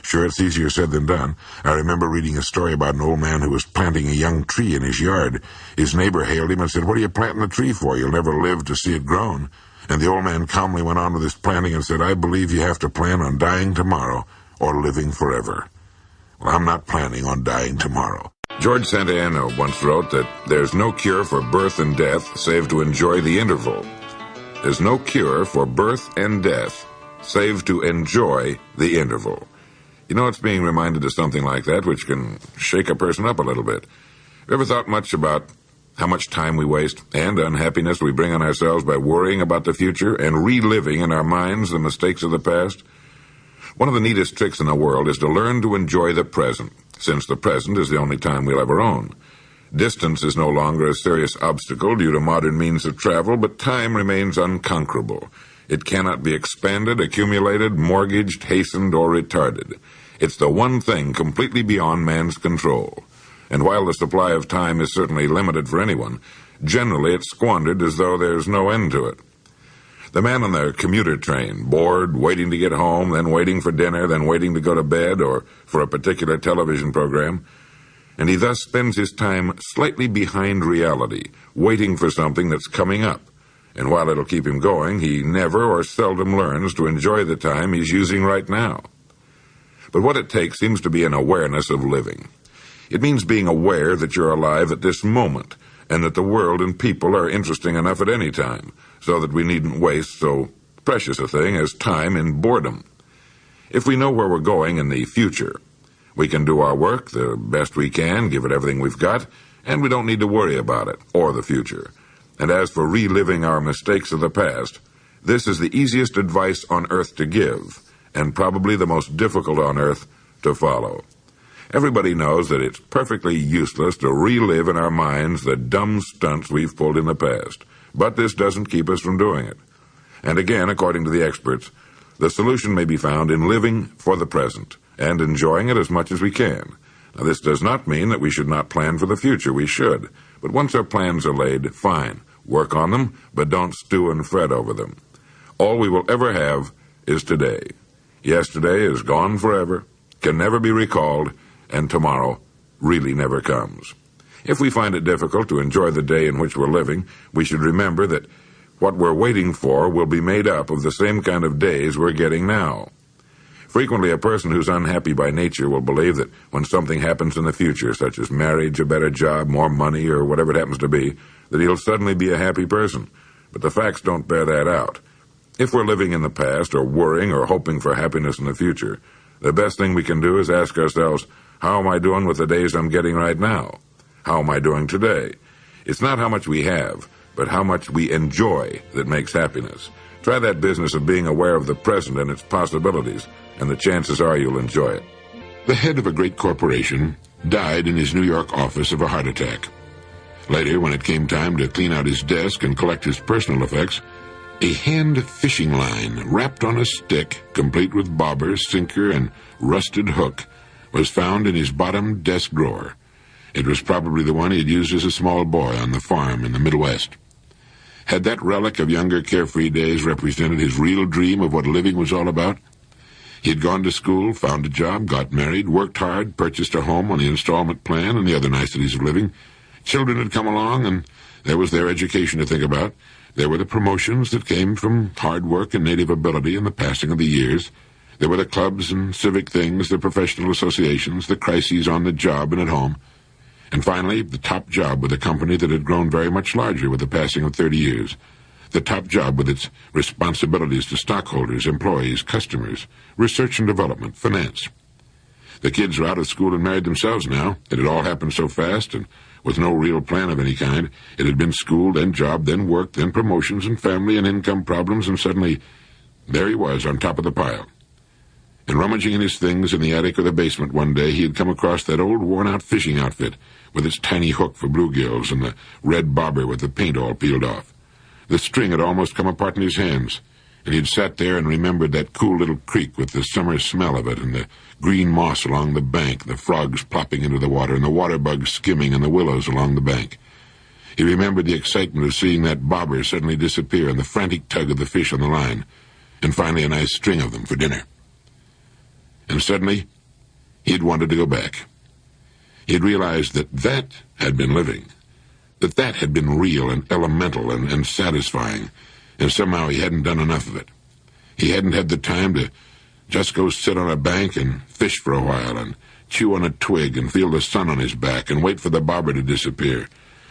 Sure, it's easier said than done. I remember reading a story about an old man who was planting a young tree in his yard. His neighbor hailed him and said, "What are you planting the tree for? You'll never live to see it grown." And the old man calmly went on with his planting and said, "I believe you have to plan on dying tomorrow or living forever." Well, I'm not planning on dying tomorrow. George Santayana once wrote that there's no cure for birth and death save to enjoy the interval. There's no cure for birth and death save to enjoy the interval. You know, it's being reminded of something like that which can shake a person up a little bit. Have you ever thought much about how much time we waste and unhappiness we bring on ourselves by worrying about the future and reliving in our minds the mistakes of the past? One of the neatest tricks in the world is to learn to enjoy the present, since the present is the only time we'll ever own. Distance is no longer a serious obstacle due to modern means of travel, but time remains unconquerable. It cannot be expanded, accumulated, mortgaged, hastened, or retarded. It's the one thing completely beyond man's control. And while the supply of time is certainly limited for anyone, generally it's squandered as though there's no end to it. The man on the commuter train, bored, waiting to get home, then waiting for dinner, then waiting to go to bed or for a particular television program, and he thus spends his time slightly behind reality, waiting for something that's coming up. And while it'll keep him going, he never or seldom learns to enjoy the time he's using right now. But what it takes seems to be an awareness of living. It means being aware that you're alive at this moment, and that the world and people are interesting enough at any time, so that we needn't waste so precious a thing as time in boredom. If we know where we're going in the future, we can do our work the best we can, give it everything we've got, and we don't need to worry about it or the future. And as for reliving our mistakes of the past, this is the easiest advice on earth to give, and probably the most difficult on earth to follow. Everybody knows that it's perfectly useless to relive in our minds the dumb stunts we've pulled in the past, but this doesn't keep us from doing it. And again, according to the experts, the solution may be found in living for the present and enjoying it as much as we can. Now, this does not mean that we should not plan for the future. We should. But once our plans are laid, fine. Work on them, but don't stew and fret over them. All we will ever have is today. Yesterday is gone forever, can never be recalled, and tomorrow really never comes. If we find it difficult to enjoy the day in which we're living, we should remember that what we're waiting for will be made up of the same kind of days we're getting now. Frequently, a person who's unhappy by nature will believe that when something happens in the future, such as marriage, a better job, more money, or whatever it happens to be, that he'll suddenly be a happy person. But the facts don't bear that out. If we're living in the past, or worrying or hoping for happiness in the future, the best thing we can do is ask ourselves, how am I doing with the days I'm getting right now? How am I doing today? It's not how much we have, but how much we enjoy that makes happiness. Try that business of being aware of the present and its possibilities, and the chances are you'll enjoy it. The head of a great corporation died in his New York office of a heart attack. Later, when it came time to clean out his desk and collect his personal effects, a hand fishing line wrapped on a stick, complete with bobber, sinker, and rusted hook, was found in his bottom desk drawer. It was probably the one he had used as a small boy on the farm in the Middle West. Had that relic of younger carefree days represented his real dream of what living was all about? He had gone to school, found a job, got married, worked hard, purchased a home on the installment plan and the other niceties of living. Children had come along, and there was their education to think about. There were the promotions that came from hard work and native ability and the passing of the years. There were the clubs and civic things, the professional associations, the crises on the job and at home. And finally, the top job with a company that had grown very much larger with the passing of 30 years. The top job with its responsibilities to stockholders, employees, customers, research and development, finance. The kids were out of school and married themselves now. It had all happened so fast and with no real plan of any kind. It had been school, then job, then work, then promotions and family and income problems, and suddenly there he was on top of the pile. And rummaging in his things in the attic or the basement one day, he had come across that old worn-out fishing outfit with its tiny hook for bluegills and the red bobber with the paint all peeled off. The string had almost come apart in his hands, and he'd sat there and remembered that cool little creek with the summer smell of it and the green moss along the bank, the frogs plopping into the water and the water bugs skimming in the willows along the bank. He remembered the excitement of seeing that bobber suddenly disappear and the frantic tug of the fish on the line, and finally a nice string of them for dinner. And suddenly, he had wanted to go back. He had realized that that had been living, that that had been real and elemental and satisfying, and somehow he hadn't done enough of it. He hadn't had the time to just go sit on a bank and fish for a while and chew on a twig and feel the sun on his back and wait for the bobber to disappear.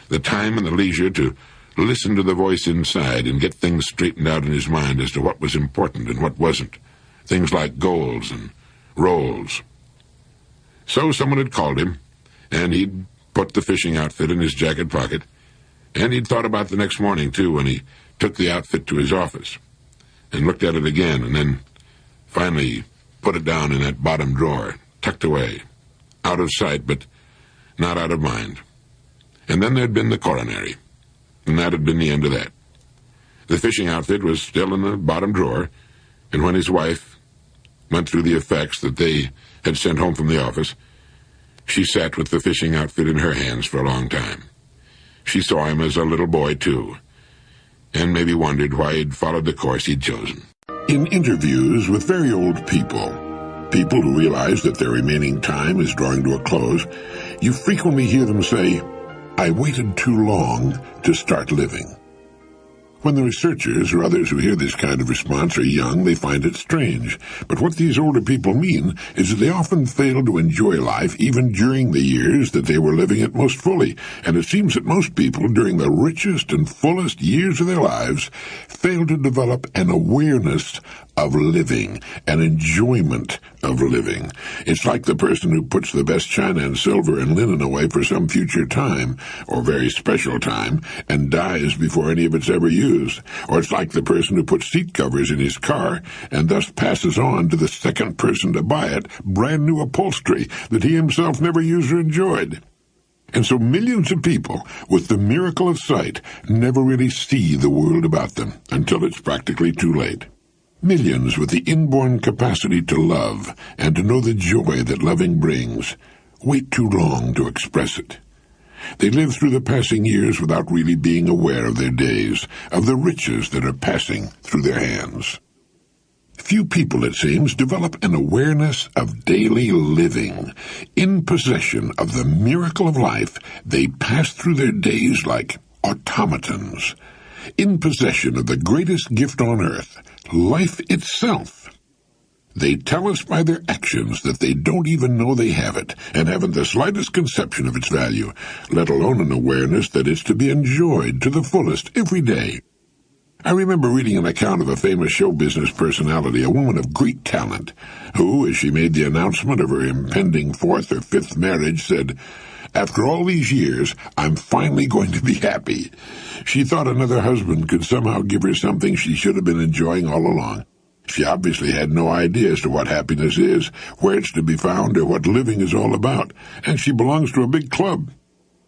The time and the leisure to listen to the voice inside and get things straightened out in his mind as to what was important and what wasn't. Things like goals and roles. So someone had called him, and he'd put the fishing outfit in his jacket pocket, and he'd thought about the next morning, too, when he took the outfit to his office and looked at it again, and then finally put it down in that bottom drawer, tucked away, out of sight, but not out of mind. And then there'd been the coronary, and that had been the end of that. The fishing outfit was still in the bottom drawer, and when his wife went through the effects that they had sent home from the office, she sat with the fishing outfit in her hands for a long time. She saw him as a little boy, too, and maybe wondered why he'd followed the course he'd chosen. In interviews with very old people who realize that their remaining time is drawing to a close, you frequently hear them say, "I waited too long to start living." When the researchers or others who hear this kind of response are young, they find it strange. But what these older people mean is that they often fail to enjoy life even during the years that they were living it most fully. And it seems that most people, during the richest and fullest years of their lives, fail to develop an awareness of living, an enjoyment of living. It's like the person who puts the best china and silver and linen away for some future time, or very special time, and dies before any of it's ever used. Or it's like the person who puts seat covers in his car and thus passes on to the second person to buy it brand new upholstery that he himself never used or enjoyed. And so millions of people with the miracle of sight never really see the world about them until it's practically too late. Millions with the inborn capacity to love and to know the joy that loving brings wait too long to express it. They live through the passing years without really being aware of their days, of the riches that are passing through their hands. Few people, it seems, develop an awareness of daily living. In possession of the miracle of life, they pass through their days like automatons. In possession of the greatest gift on earth, life itself. They tell us by their actions that they don't even know they have it, and haven't the slightest conception of its value, let alone an awareness that it's to be enjoyed to the fullest every day. I remember reading an account of a famous show business personality, a woman of great talent, who, as she made the announcement of her impending fourth or fifth marriage, said, "After all these years, I'm finally going to be happy." She thought another husband could somehow give her something she should have been enjoying all along. She obviously had no idea as to what happiness is, where it's to be found, or what living is all about, and she belongs to a big club.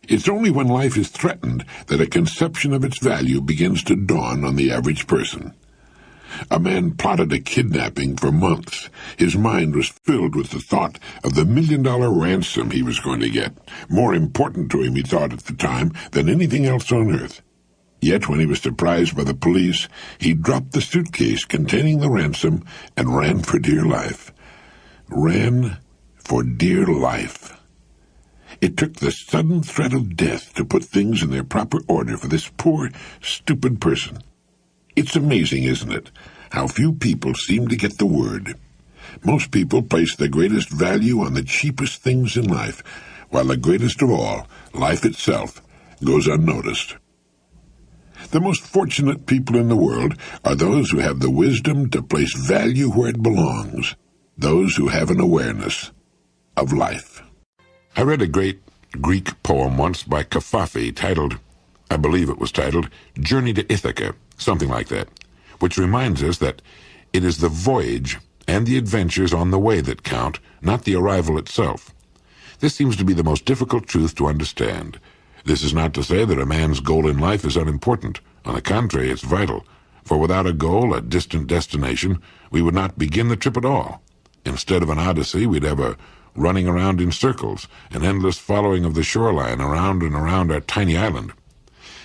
It's only when life is threatened that a conception of its value begins to dawn on the average person. A man plotted a kidnapping for months. His mind was filled with the thought of the $1 million ransom he was going to get, more important to him, he thought at the time, than anything else on earth. Yet when he was surprised by the police, he dropped the suitcase containing the ransom and ran for dear life. Ran for dear life. It took the sudden threat of death to put things in their proper order for this poor, stupid person. It's amazing, isn't it, how few people seem to get the word. Most people place the greatest value on the cheapest things in life, while the greatest of all, life itself, goes unnoticed. The most fortunate people in the world are those who have the wisdom to place value where it belongs, those who have an awareness of life. I read a great Greek poem once by Kafafi titled, I believe it was titled, Journey to Ithaca, something like that, which reminds us that it is the voyage and the adventures on the way that count, not the arrival itself. This seems to be the most difficult truth to understand. This is not to say that a man's goal in life is unimportant. On the contrary, it's vital, for without a goal, a distant destination, we would not begin the trip at all. Instead of an odyssey, we'd have a running around in circles, an endless following of the shoreline around and around our tiny island.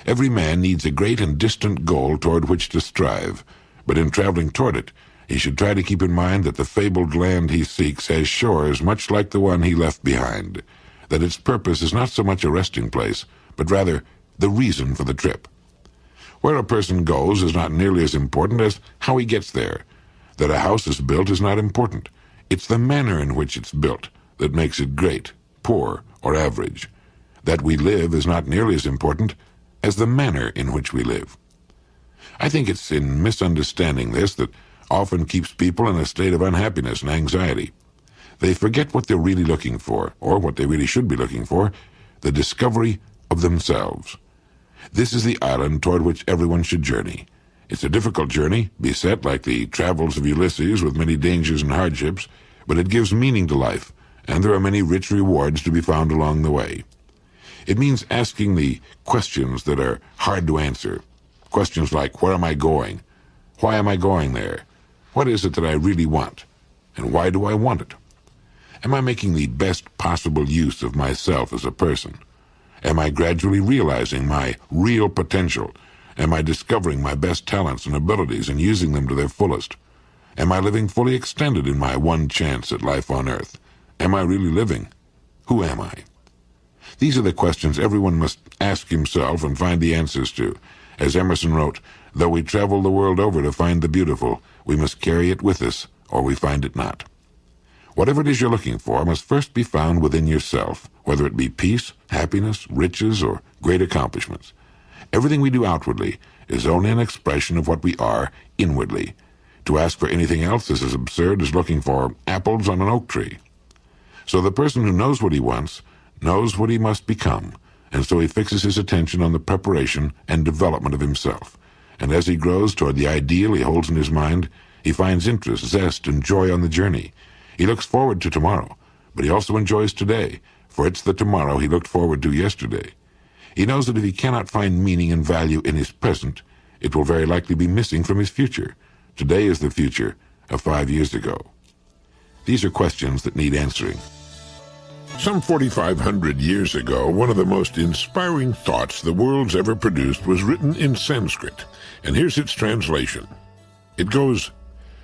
Every man needs a great and distant goal toward which to strive, but in traveling toward it, he should try to keep in mind that the fabled land he seeks has shores much like the one he left behind, that its purpose is not so much a resting place, but rather the reason for the trip. Where a person goes is not nearly as important as how he gets there. That a house is built is not important. It's the manner in which it's built that makes it great, poor, or average. That we live is not nearly as important as the manner in which we live. I think it's in misunderstanding this that often keeps people in a state of unhappiness and anxiety. They forget what they're really looking for, or what they really should be looking for, the discovery of themselves. This is the island toward which everyone should journey. It's a difficult journey, beset like the travels of Ulysses with many dangers and hardships, but it gives meaning to life, and there are many rich rewards to be found along the way. It means asking the questions that are hard to answer. Questions like, where am I going? Why am I going there? What is it that I really want? And why do I want it? Am I making the best possible use of myself as a person? Am I gradually realizing my real potential? Am I discovering my best talents and abilities and using them to their fullest? Am I living fully extended in my one chance at life on earth? Am I really living? Who am I? These are the questions everyone must ask himself and find the answers to. As Emerson wrote, though we travel the world over to find the beautiful, we must carry it with us, or we find it not. Whatever it is you're looking for must first be found within yourself, whether it be peace, happiness, riches, or great accomplishments. Everything we do outwardly is only an expression of what we are inwardly. To ask for anything else is as absurd as looking for apples on an oak tree. So the person who knows what he wants knows what he must become, and so he fixes his attention on the preparation and development of himself. And as he grows toward the ideal he holds in his mind, he finds interest, zest, and joy on the journey. He looks forward to tomorrow, but he also enjoys today, for it's the tomorrow he looked forward to yesterday. He knows that if he cannot find meaning and value in his present, it will very likely be missing from his future. Today is the future of 5 years ago. These are questions that need answering. Some 4,500 years ago, one of the most inspiring thoughts the world's ever produced was written in Sanskrit, and here's its translation. It goes,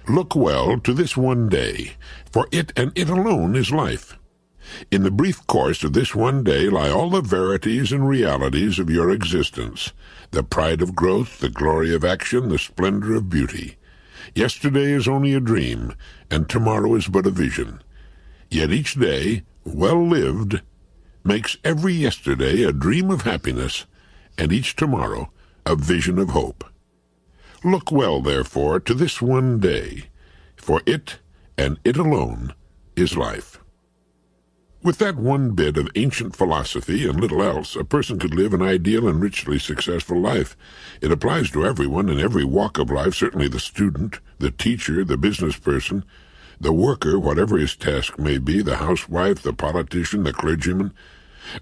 "Look well to this one day, for it and it alone is life. In the brief course of this one day lie all the verities and realities of your existence, the pride of growth, the glory of action, the splendor of beauty. Yesterday is only a dream, and tomorrow is but a vision. Yet each day, well lived, makes every yesterday a dream of happiness, and each tomorrow a vision of hope. Look well, therefore, to this one day, for it and it alone is life." With that one bit of ancient philosophy and little else, a person could live an ideal and richly successful life. It applies to everyone in every walk of life, certainly the student, the teacher, the business person, the worker, whatever his task may be, the housewife, the politician, the clergyman.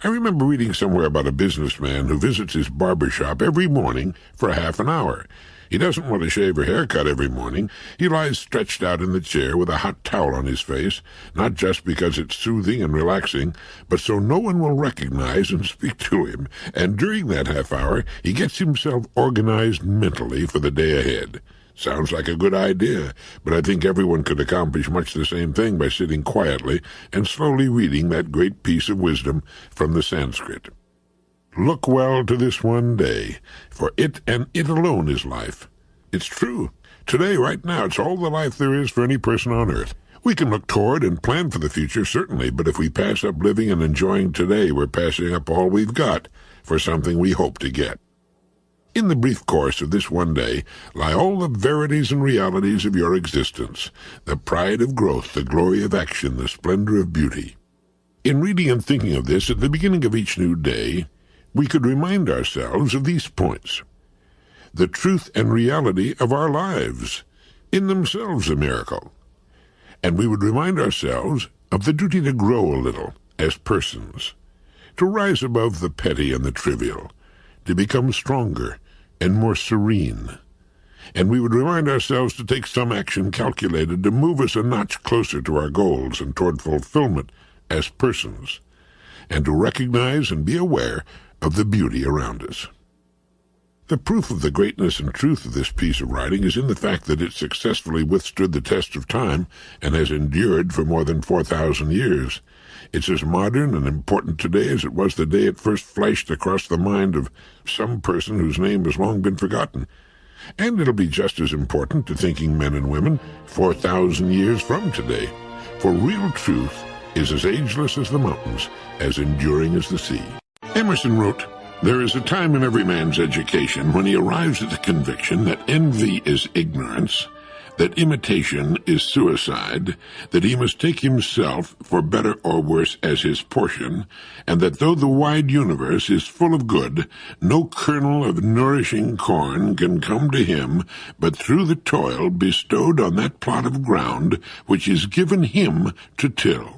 I remember reading somewhere about a businessman who visits his barber shop every morning for half an hour. He doesn't want to shave or haircut every morning. He lies stretched out in the chair with a hot towel on his face, not just because it's soothing and relaxing, but so no one will recognize and speak to him. And during that half hour, he gets himself organized mentally for the day ahead. Sounds like a good idea, but I think everyone could accomplish much the same thing by sitting quietly and slowly reading that great piece of wisdom from the Sanskrit. Look well to this one day, for it and it alone is life. It's true. Today, right now, it's all the life there is for any person on earth. We can look toward and plan for the future, certainly, but if we pass up living and enjoying today, we're passing up all we've got for something we hope to get. In the brief course of this one day lie all the verities and realities of your existence, the pride of growth, the glory of action, the splendor of beauty. In reading and thinking of this at the beginning of each new day, we could remind ourselves of these points. The truth and reality of our lives, in themselves a miracle. And we would remind ourselves of the duty to grow a little as persons, to rise above the petty and the trivial, to become stronger and more serene. And we would remind ourselves to take some action calculated to move us a notch closer to our goals and toward fulfillment as persons, and to recognize and be aware of the beauty around us. The proof of the greatness and truth of this piece of writing is in the fact that it successfully withstood the test of time and has endured for more than 4,000 years. It's as modern and important today as it was the day it first flashed across the mind of some person whose name has long been forgotten. And it'll be just as important to thinking men and women 4,000 years from today. For real truth is as ageless as the mountains, as enduring as the sea. Emerson wrote, "There is a time in every man's education when he arrives at the conviction that envy is ignorance, that imitation is suicide, that he must take himself, for better or worse, as his portion, and that though the wide universe is full of good, no kernel of nourishing corn can come to him but through the toil bestowed on that plot of ground which is given him to till.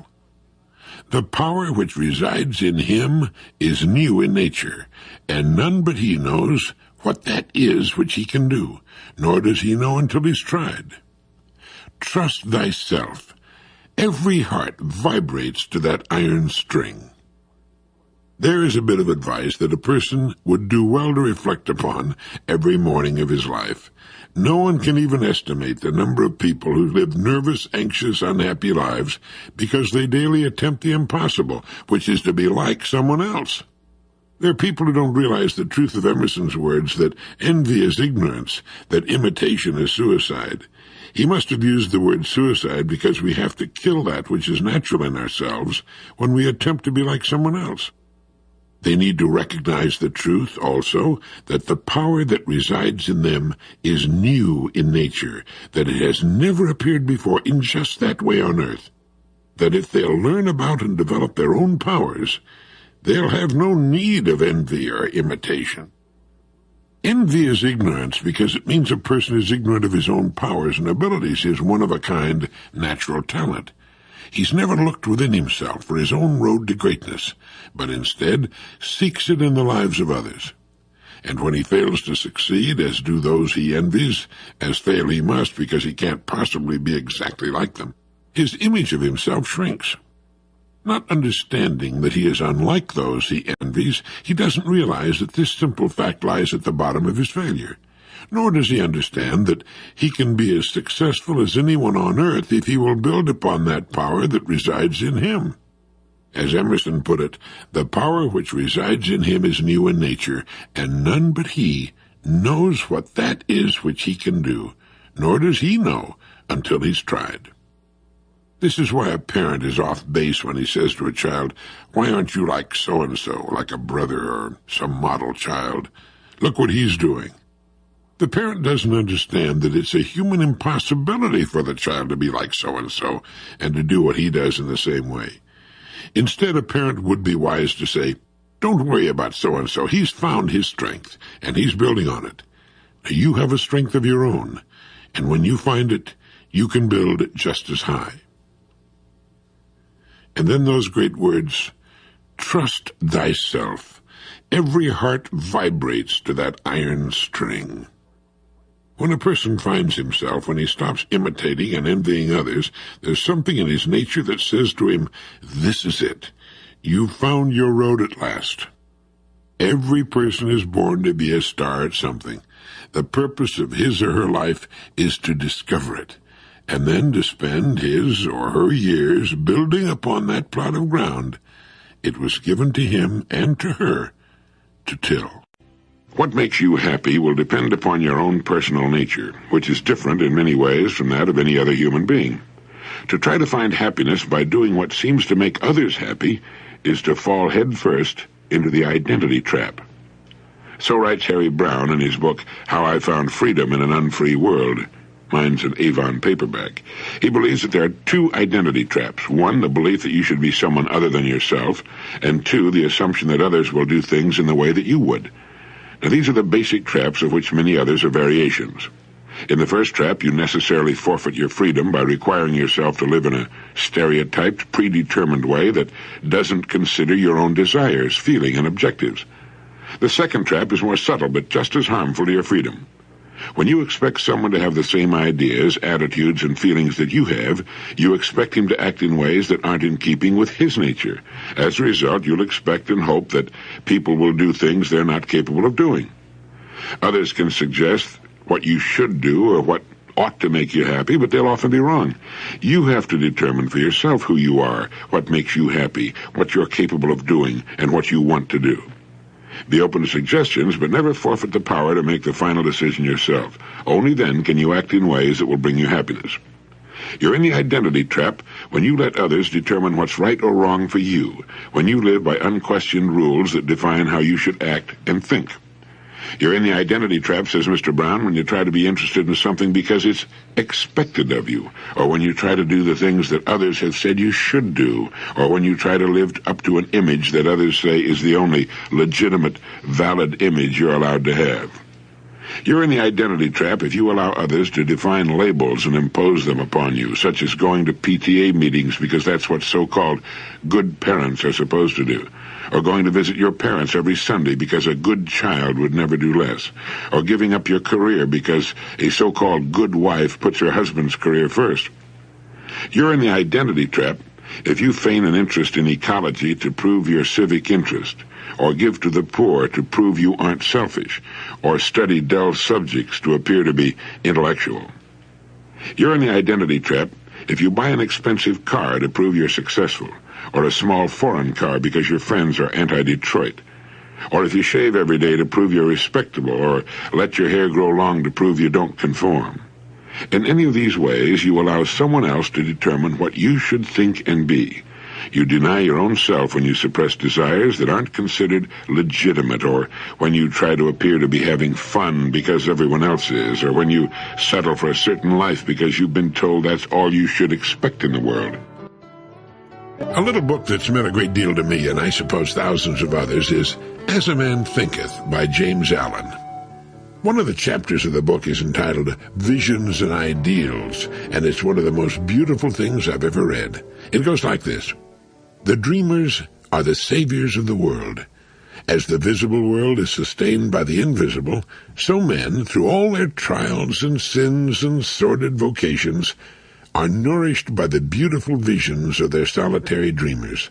The power which resides in him is new in nature, and none but he knows what that is which he can do, nor does he know until he's tried. Trust thyself. Every heart vibrates to that iron string." There is a bit of advice that a person would do well to reflect upon every morning of his life. No one can even estimate the number of people who live nervous, anxious, unhappy lives because they daily attempt the impossible, which is to be like someone else. There are people who don't realize the truth of Emerson's words that envy is ignorance, that imitation is suicide. He must have used the word suicide because we have to kill that which is natural in ourselves when we attempt to be like someone else. They need to recognize the truth also that the power that resides in them is new in nature, that it has never appeared before in just that way on earth, that if they'll learn about and develop their own powers, they'll have no need of envy or imitation. Envy is ignorance because it means a person is ignorant of his own powers and abilities, his one-of-a-kind natural talent. He's never looked within himself for his own road to greatness, but instead seeks it in the lives of others. And when he fails to succeed, as do those he envies, as fail he must because he can't possibly be exactly like them, his image of himself shrinks. Not understanding that he is unlike those he envies, he doesn't realize that this simple fact lies at the bottom of his failure. Nor does he understand that he can be as successful as anyone on earth if he will build upon that power that resides in him. As Emerson put it, the power which resides in him is new in nature, and none but he knows what that is which he can do, nor does he know until he's tried. This is why a parent is off base when he says to a child, "Why aren't you like so-and-so, like a brother or some model child? Look what he's doing." The parent doesn't understand that it's a human impossibility for the child to be like so-and-so and to do what he does in the same way. Instead, a parent would be wise to say, "Don't worry about so-and-so. He's found his strength, and he's building on it. You have a strength of your own, and when you find it, you can build just as high." And then those great words, "Trust thyself." Every heart vibrates to that iron string. When a person finds himself, when he stops imitating and envying others, there's something in his nature that says to him, "This is it. You've found your road at last." Every person is born to be a star at something. The purpose of his or her life is to discover it, and then to spend his or her years building upon that plot of ground it was given to him and to her to till. What makes you happy will depend upon your own personal nature, which is different in many ways from that of any other human being. To try to find happiness by doing what seems to make others happy is to fall headfirst into the identity trap. So writes Harry Brown in his book, How I Found Freedom in an Unfree World. Mine's an Avon paperback. He believes that there are two identity traps. One, the belief that you should be someone other than yourself, and two, the assumption that others will do things in the way that you would. Now, these are the basic traps of which many others are variations. In the first trap, you necessarily forfeit your freedom by requiring yourself to live in a stereotyped, predetermined way that doesn't consider your own desires, feeling, and objectives. The second trap is more subtle, but just as harmful to your freedom. When you expect someone to have the same ideas, attitudes, and feelings that you have, you expect him to act in ways that aren't in keeping with his nature. As a result, you'll expect and hope that people will do things they're not capable of doing. Others can suggest what you should do or what ought to make you happy, but they'll often be wrong. You have to determine for yourself who you are, what makes you happy, what you're capable of doing, and what you want to do. Be open to suggestions, but never forfeit the power to make the final decision yourself. Only then can you act in ways that will bring you happiness. You're in the identity trap when you let others determine what's right or wrong for you, when you live by unquestioned rules that define how you should act and think. You're in the identity trap, says Mr. Brown, when you try to be interested in something because it's expected of you, or when you try to do the things that others have said you should do, or when you try to live up to an image that others say is the only legitimate, valid image you're allowed to have. You're in the identity trap if you allow others to define labels and impose them upon you, such as going to PTA meetings because that's what so-called good parents are supposed to do, or going to visit your parents every Sunday because a good child would never do less, or giving up your career because a so-called good wife puts her husband's career first. You're in the identity trap if you feign an interest in ecology to prove your civic interest, or give to the poor to prove you aren't selfish, or study dull subjects to appear to be intellectual. You're in the identity trap if you buy an expensive car to prove you're successful, or a small foreign car because your friends are anti-Detroit, or if you shave every day to prove you're respectable, or let your hair grow long to prove you don't conform. In any of these ways, you allow someone else to determine what you should think and be. You deny your own self when you suppress desires that aren't considered legitimate, or when you try to appear to be having fun because everyone else is, or when you settle for a certain life because you've been told that's all you should expect in the world. A little book that's meant a great deal to me, and I suppose thousands of others, is As a Man Thinketh by James Allen. One of the chapters of the book is entitled Visions and Ideals, and it's one of the most beautiful things I've ever read. It goes like this. The dreamers are the saviors of the world. As the visible world is sustained by the invisible, so men, through all their trials and sins and sordid vocations, are nourished by the beautiful visions of their solitary dreamers.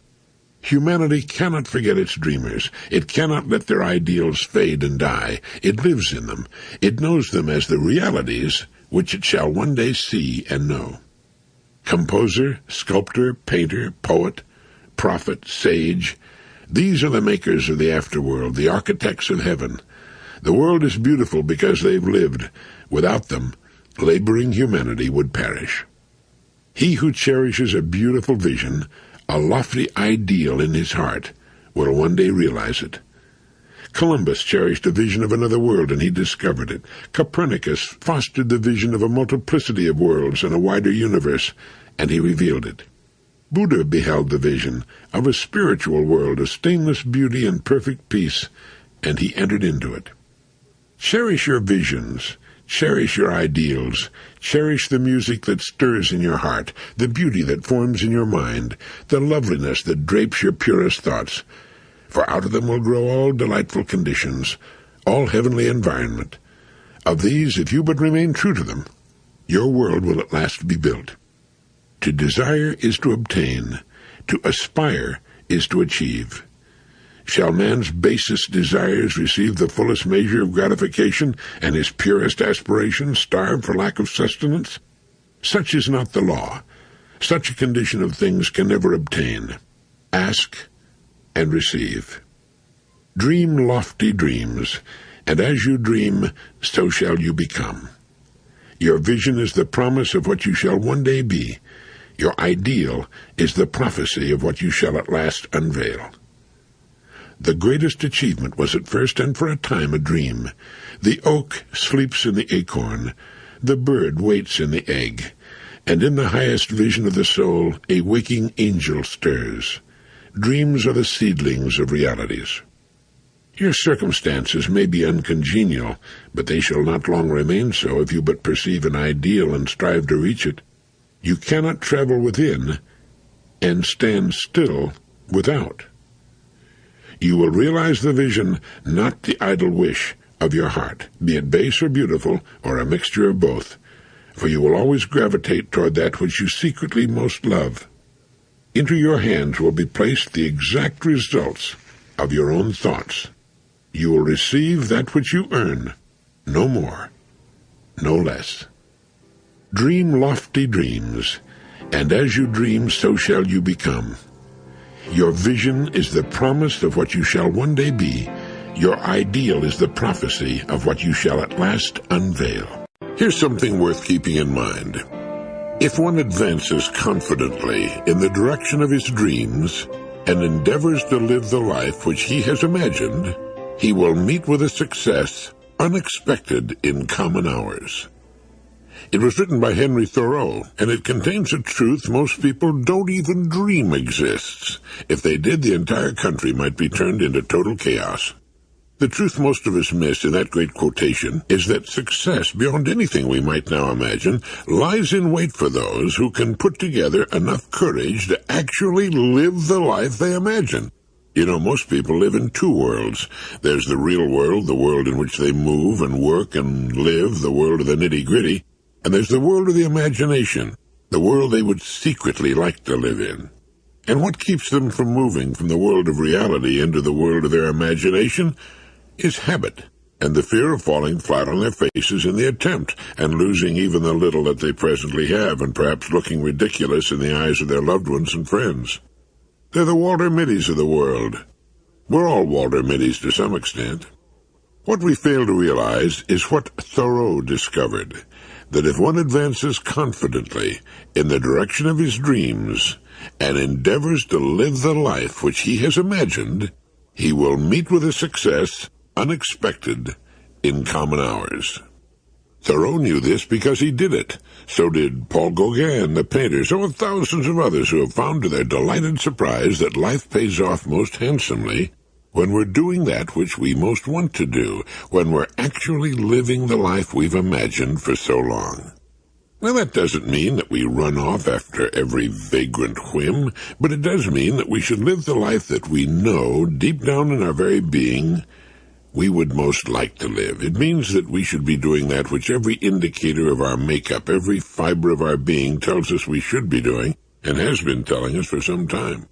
Humanity cannot forget its dreamers. It cannot let their ideals fade and die. It lives in them. It knows them as the realities which it shall one day see and know. Composer, sculptor, painter, poet, prophet, sage, these are the makers of the afterworld, the architects of heaven. The world is beautiful because they've lived. Without them, laboring humanity would perish. He who cherishes a beautiful vision, a lofty ideal in his heart, will one day realize it. Columbus cherished a vision of another world, and he discovered it. Copernicus fostered the vision of a multiplicity of worlds and a wider universe, and he revealed it. Buddha beheld the vision of a spiritual world of stainless beauty and perfect peace, and he entered into it. Cherish your visions. Cherish your ideals. Cherish the music that stirs in your heart, the beauty that forms in your mind, the loveliness that drapes your purest thoughts. For out of them will grow all delightful conditions, all heavenly environment. Of these, if you but remain true to them, your world will at last be built. To desire is to obtain. To aspire is to achieve. Shall man's basest desires receive the fullest measure of gratification, and his purest aspirations starve for lack of sustenance? Such is not the law. Such a condition of things can never obtain. Ask and receive. Dream lofty dreams, and as you dream, so shall you become. Your vision is the promise of what you shall one day be. Your ideal is the prophecy of what you shall at last unveil. The greatest achievement was at first and for a time a dream. The oak sleeps in the acorn, the bird waits in the egg, and in the highest vision of the soul a waking angel stirs. Dreams are the seedlings of realities. Your circumstances may be uncongenial, but they shall not long remain so if you but perceive an ideal and strive to reach it. You cannot travel within and stand still without. You will realize the vision, not the idle wish, of your heart, be it base or beautiful, or a mixture of both, for you will always gravitate toward that which you secretly most love. Into your hands will be placed the exact results of your own thoughts. You will receive that which you earn. No more, no less. Dream lofty dreams, and as you dream, so shall you become. Your vision is the promise of what you shall one day be. Your ideal is the prophecy of what you shall at last unveil. Here's something worth keeping in mind. If one advances confidently in the direction of his dreams and endeavors to live the life which he has imagined, he will meet with a success unexpected in common hours. It was written by Henry Thoreau, and it contains a truth most people don't even dream exists. If they did, the entire country might be turned into total chaos. The truth most of us miss in that great quotation is that success, beyond anything we might now imagine, lies in wait for those who can put together enough courage to actually live the life they imagine. You know, most people live in two worlds. There's the real world, the world in which they move and work and live, the world of the nitty-gritty. And there's the world of the imagination, the world they would secretly like to live in. And what keeps them from moving from the world of reality into the world of their imagination is habit, and the fear of falling flat on their faces in the attempt, and losing even the little that they presently have, and perhaps looking ridiculous in the eyes of their loved ones and friends. They're the Walter Mitties of the world. We're all Walter Mitties to some extent. What we fail to realize is what Thoreau discovered, that if one advances confidently in the direction of his dreams and endeavors to live the life which he has imagined, he will meet with a success unexpected in common hours. Thoreau knew this because he did it. So did Paul Gauguin, the painter, so have thousands of others who have found to their delighted surprise that life pays off most handsomely when we're doing that which we most want to do, when we're actually living the life we've imagined for so long. Now, that doesn't mean that we run off after every vagrant whim, but it does mean that we should live the life that we know, deep down in our very being, we would most like to live. It means that we should be doing that which every indicator of our makeup, every fiber of our being tells us we should be doing, and has been telling us for some time.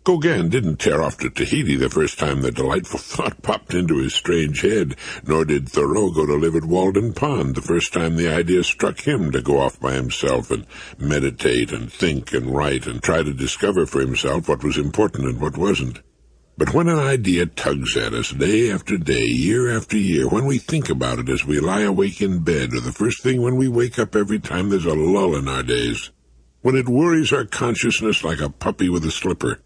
Gauguin didn't tear off to Tahiti the first time the delightful thought popped into his strange head, nor did Thoreau go to live at Walden Pond the first time the idea struck him to go off by himself and meditate and think and write and try to discover for himself what was important and what wasn't. But when an idea tugs at us day after day, year after year, when we think about it as we lie awake in bed, or the first thing when we wake up every time there's a lull in our days, when it worries our consciousness like a puppy with a slipper,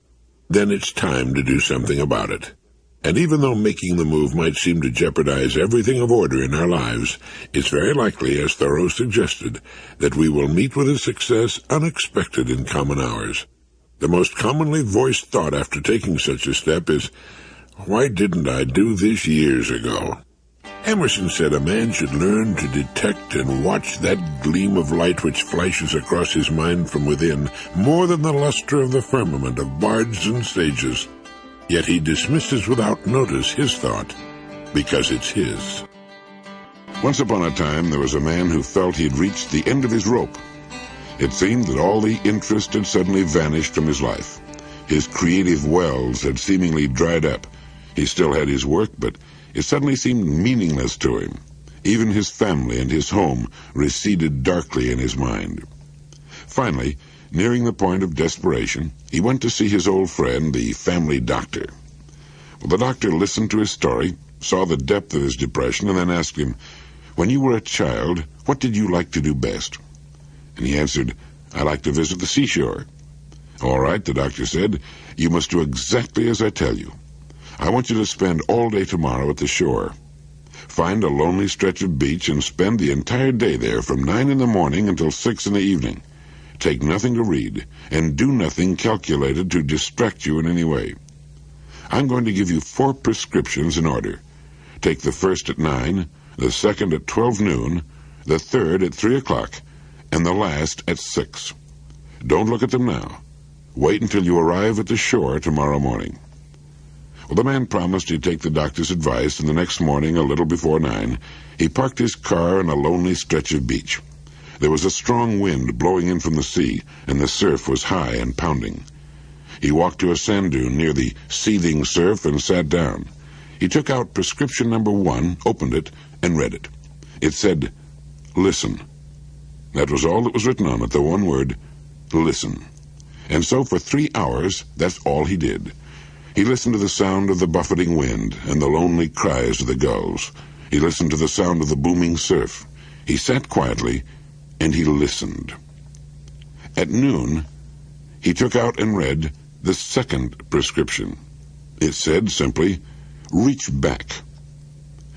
then it's time to do something about it. And even though making the move might seem to jeopardize everything of order in our lives, it's very likely, as Thoreau suggested, that we will meet with a success unexpected in common hours. The most commonly voiced thought after taking such a step is, "Why didn't I do this years ago?" Emerson said a man should learn to detect and watch that gleam of light which flashes across his mind from within, more than the luster of the firmament of bards and sages. Yet he dismisses without notice his thought, because it's his. Once upon a time, there was a man who felt he'd reached the end of his rope. It seemed that all the interest had suddenly vanished from his life. His creative wells had seemingly dried up. He still had his work, but it suddenly seemed meaningless to him. Even his family and his home receded darkly in his mind. Finally, nearing the point of desperation, he went to see his old friend, the family doctor. Well, the doctor listened to his story, saw the depth of his depression, and then asked him, "When you were a child, what did you like to do best?" And he answered, "I like to visit the seashore." "All right," the doctor said, "you must do exactly as I tell you. I want you to spend all day tomorrow at the shore. Find a lonely stretch of beach and spend the entire day there from 9 in the morning until 6 in the evening. Take nothing to read, and do nothing calculated to distract you in any way. I'm going to give you 4 prescriptions in order. Take the first at 9, the second at 12 noon, the third at 3 o'clock, and the last at 6. Don't look at them now. Wait until you arrive at the shore tomorrow morning." Well, the man promised he'd take the doctor's advice, and the next morning, a little before 9, he parked his car on a lonely stretch of beach. There was a strong wind blowing in from the sea, and the surf was high and pounding. He walked to a sand dune near the seething surf and sat down. He took out prescription number 1, opened it, and read it. It said, "Listen." That was all that was written on it, the one word, listen. And so for 3 hours, that's all he did. He listened to the sound of the buffeting wind and the lonely cries of the gulls. He listened to the sound of the booming surf. He sat quietly, and he listened. At noon, he took out and read the second prescription. It said simply, "Reach back."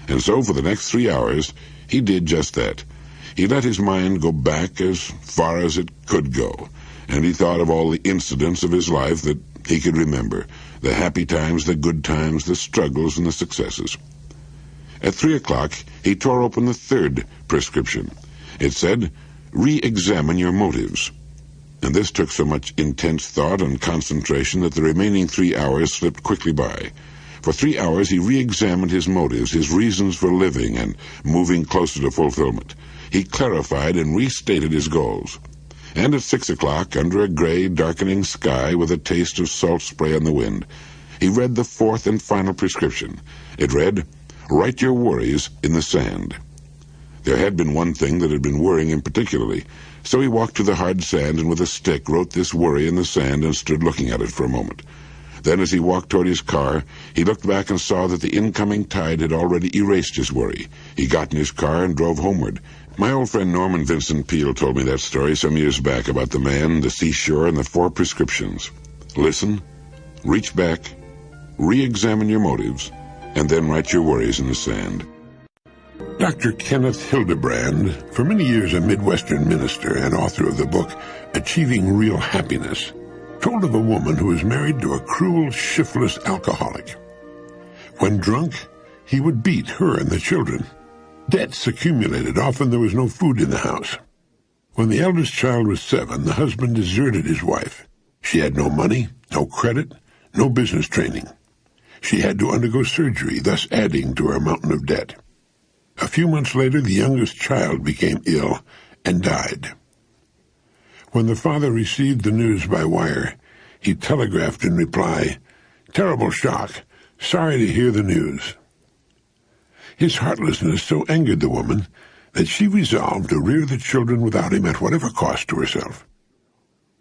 And so for the next 3 hours, he did just that. He let his mind go back as far as it could go, and he thought of all the incidents of his life that he could remember, the happy times, the good times, the struggles, and the successes. At 3 o'clock, he tore open the third prescription. It said, "Re-examine your motives." And this took so much intense thought and concentration that the remaining 3 hours slipped quickly by. For 3 hours he re-examined his motives, his reasons for living and moving closer to fulfillment. He clarified and restated his goals. And at 6 o'clock, under a gray, darkening sky with a taste of salt spray on the wind, he read the fourth and final prescription. It read, "Write your worries in the sand." There had been one thing that had been worrying him particularly, so he walked to the hard sand and with a stick wrote this worry in the sand and stood looking at it for a moment. Then as he walked toward his car, he looked back and saw that the incoming tide had already erased his worry. He got in his car and drove homeward. My old friend Norman Vincent Peale told me that story some years back about the man, the seashore, and the 4 prescriptions. Listen, reach back, re-examine your motives, and then write your worries in the sand. Dr. Kenneth Hildebrand, for many years a Midwestern minister and author of the book Achieving Real Happiness, told of a woman who was married to a cruel, shiftless alcoholic. When drunk, he would beat her and the children. Debts accumulated. Often there was no food in the house. When the eldest child was 7, the husband deserted his wife. She had no money, no credit, no business training. She had to undergo surgery, thus adding to her mountain of debt. A few months later, the youngest child became ill and died. When the father received the news by wire, he telegraphed in reply, "Terrible shock. Sorry to hear the news." His heartlessness so angered the woman that she resolved to rear the children without him at whatever cost to herself.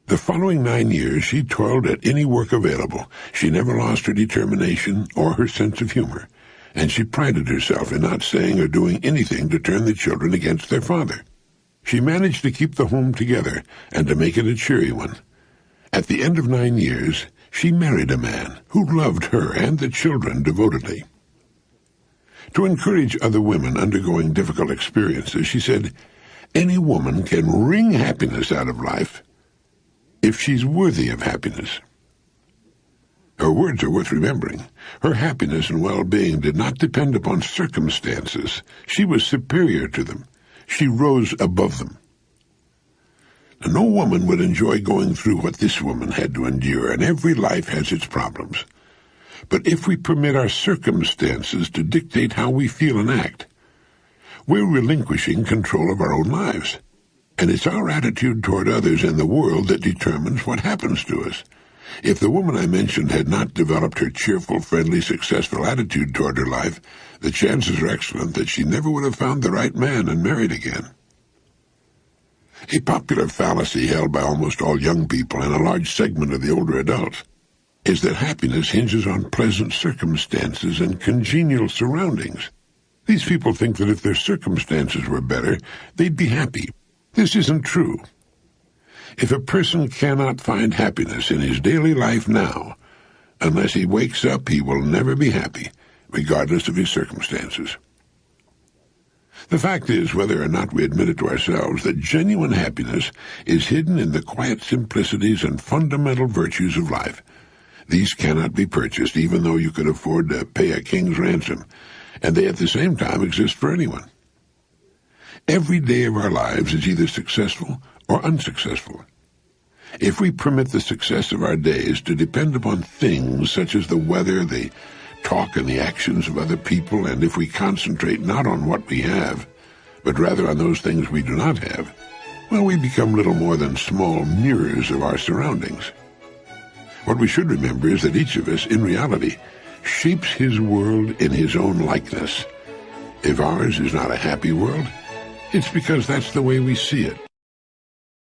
The following 9 years she toiled at any work available. She never lost her determination or her sense of humor, and she prided herself in not saying or doing anything to turn the children against their father. She managed to keep the home together and to make it a cheery one. At the end of 9 years, she married a man who loved her and the children devotedly. To encourage other women undergoing difficult experiences, she said, "Any woman can wring happiness out of life if she's worthy of happiness." Her words are worth remembering. Her happiness and well-being did not depend upon circumstances. She was superior to them. She rose above them. No woman would enjoy going through what this woman had to endure, and every life has its problems. But if we permit our circumstances to dictate how we feel and act, we're relinquishing control of our own lives. And it's our attitude toward others and the world that determines what happens to us. If the woman I mentioned had not developed her cheerful, friendly, successful attitude toward her life, the chances are excellent that she never would have found the right man and married again. A popular fallacy held by almost all young people and a large segment of the older adults is that happiness hinges on pleasant circumstances and congenial surroundings. These people think that if their circumstances were better, they'd be happy. This isn't true. If a person cannot find happiness in his daily life now, unless he wakes up, he will never be happy, regardless of his circumstances. The fact is, whether or not we admit it to ourselves, that genuine happiness is hidden in the quiet simplicities and fundamental virtues of life. These cannot be purchased, even though you could afford to pay a king's ransom, and they at the same time exist for anyone. Every day of our lives is either successful or unsuccessful. If we permit the success of our days to depend upon things such as the weather, the talk and the actions of other people, and if we concentrate not on what we have, but rather on those things we do not have, well, we become little more than small mirrors of our surroundings. What we should remember is that each of us, in reality, shapes his world in his own likeness. If ours is not a happy world, it's because that's the way we see it.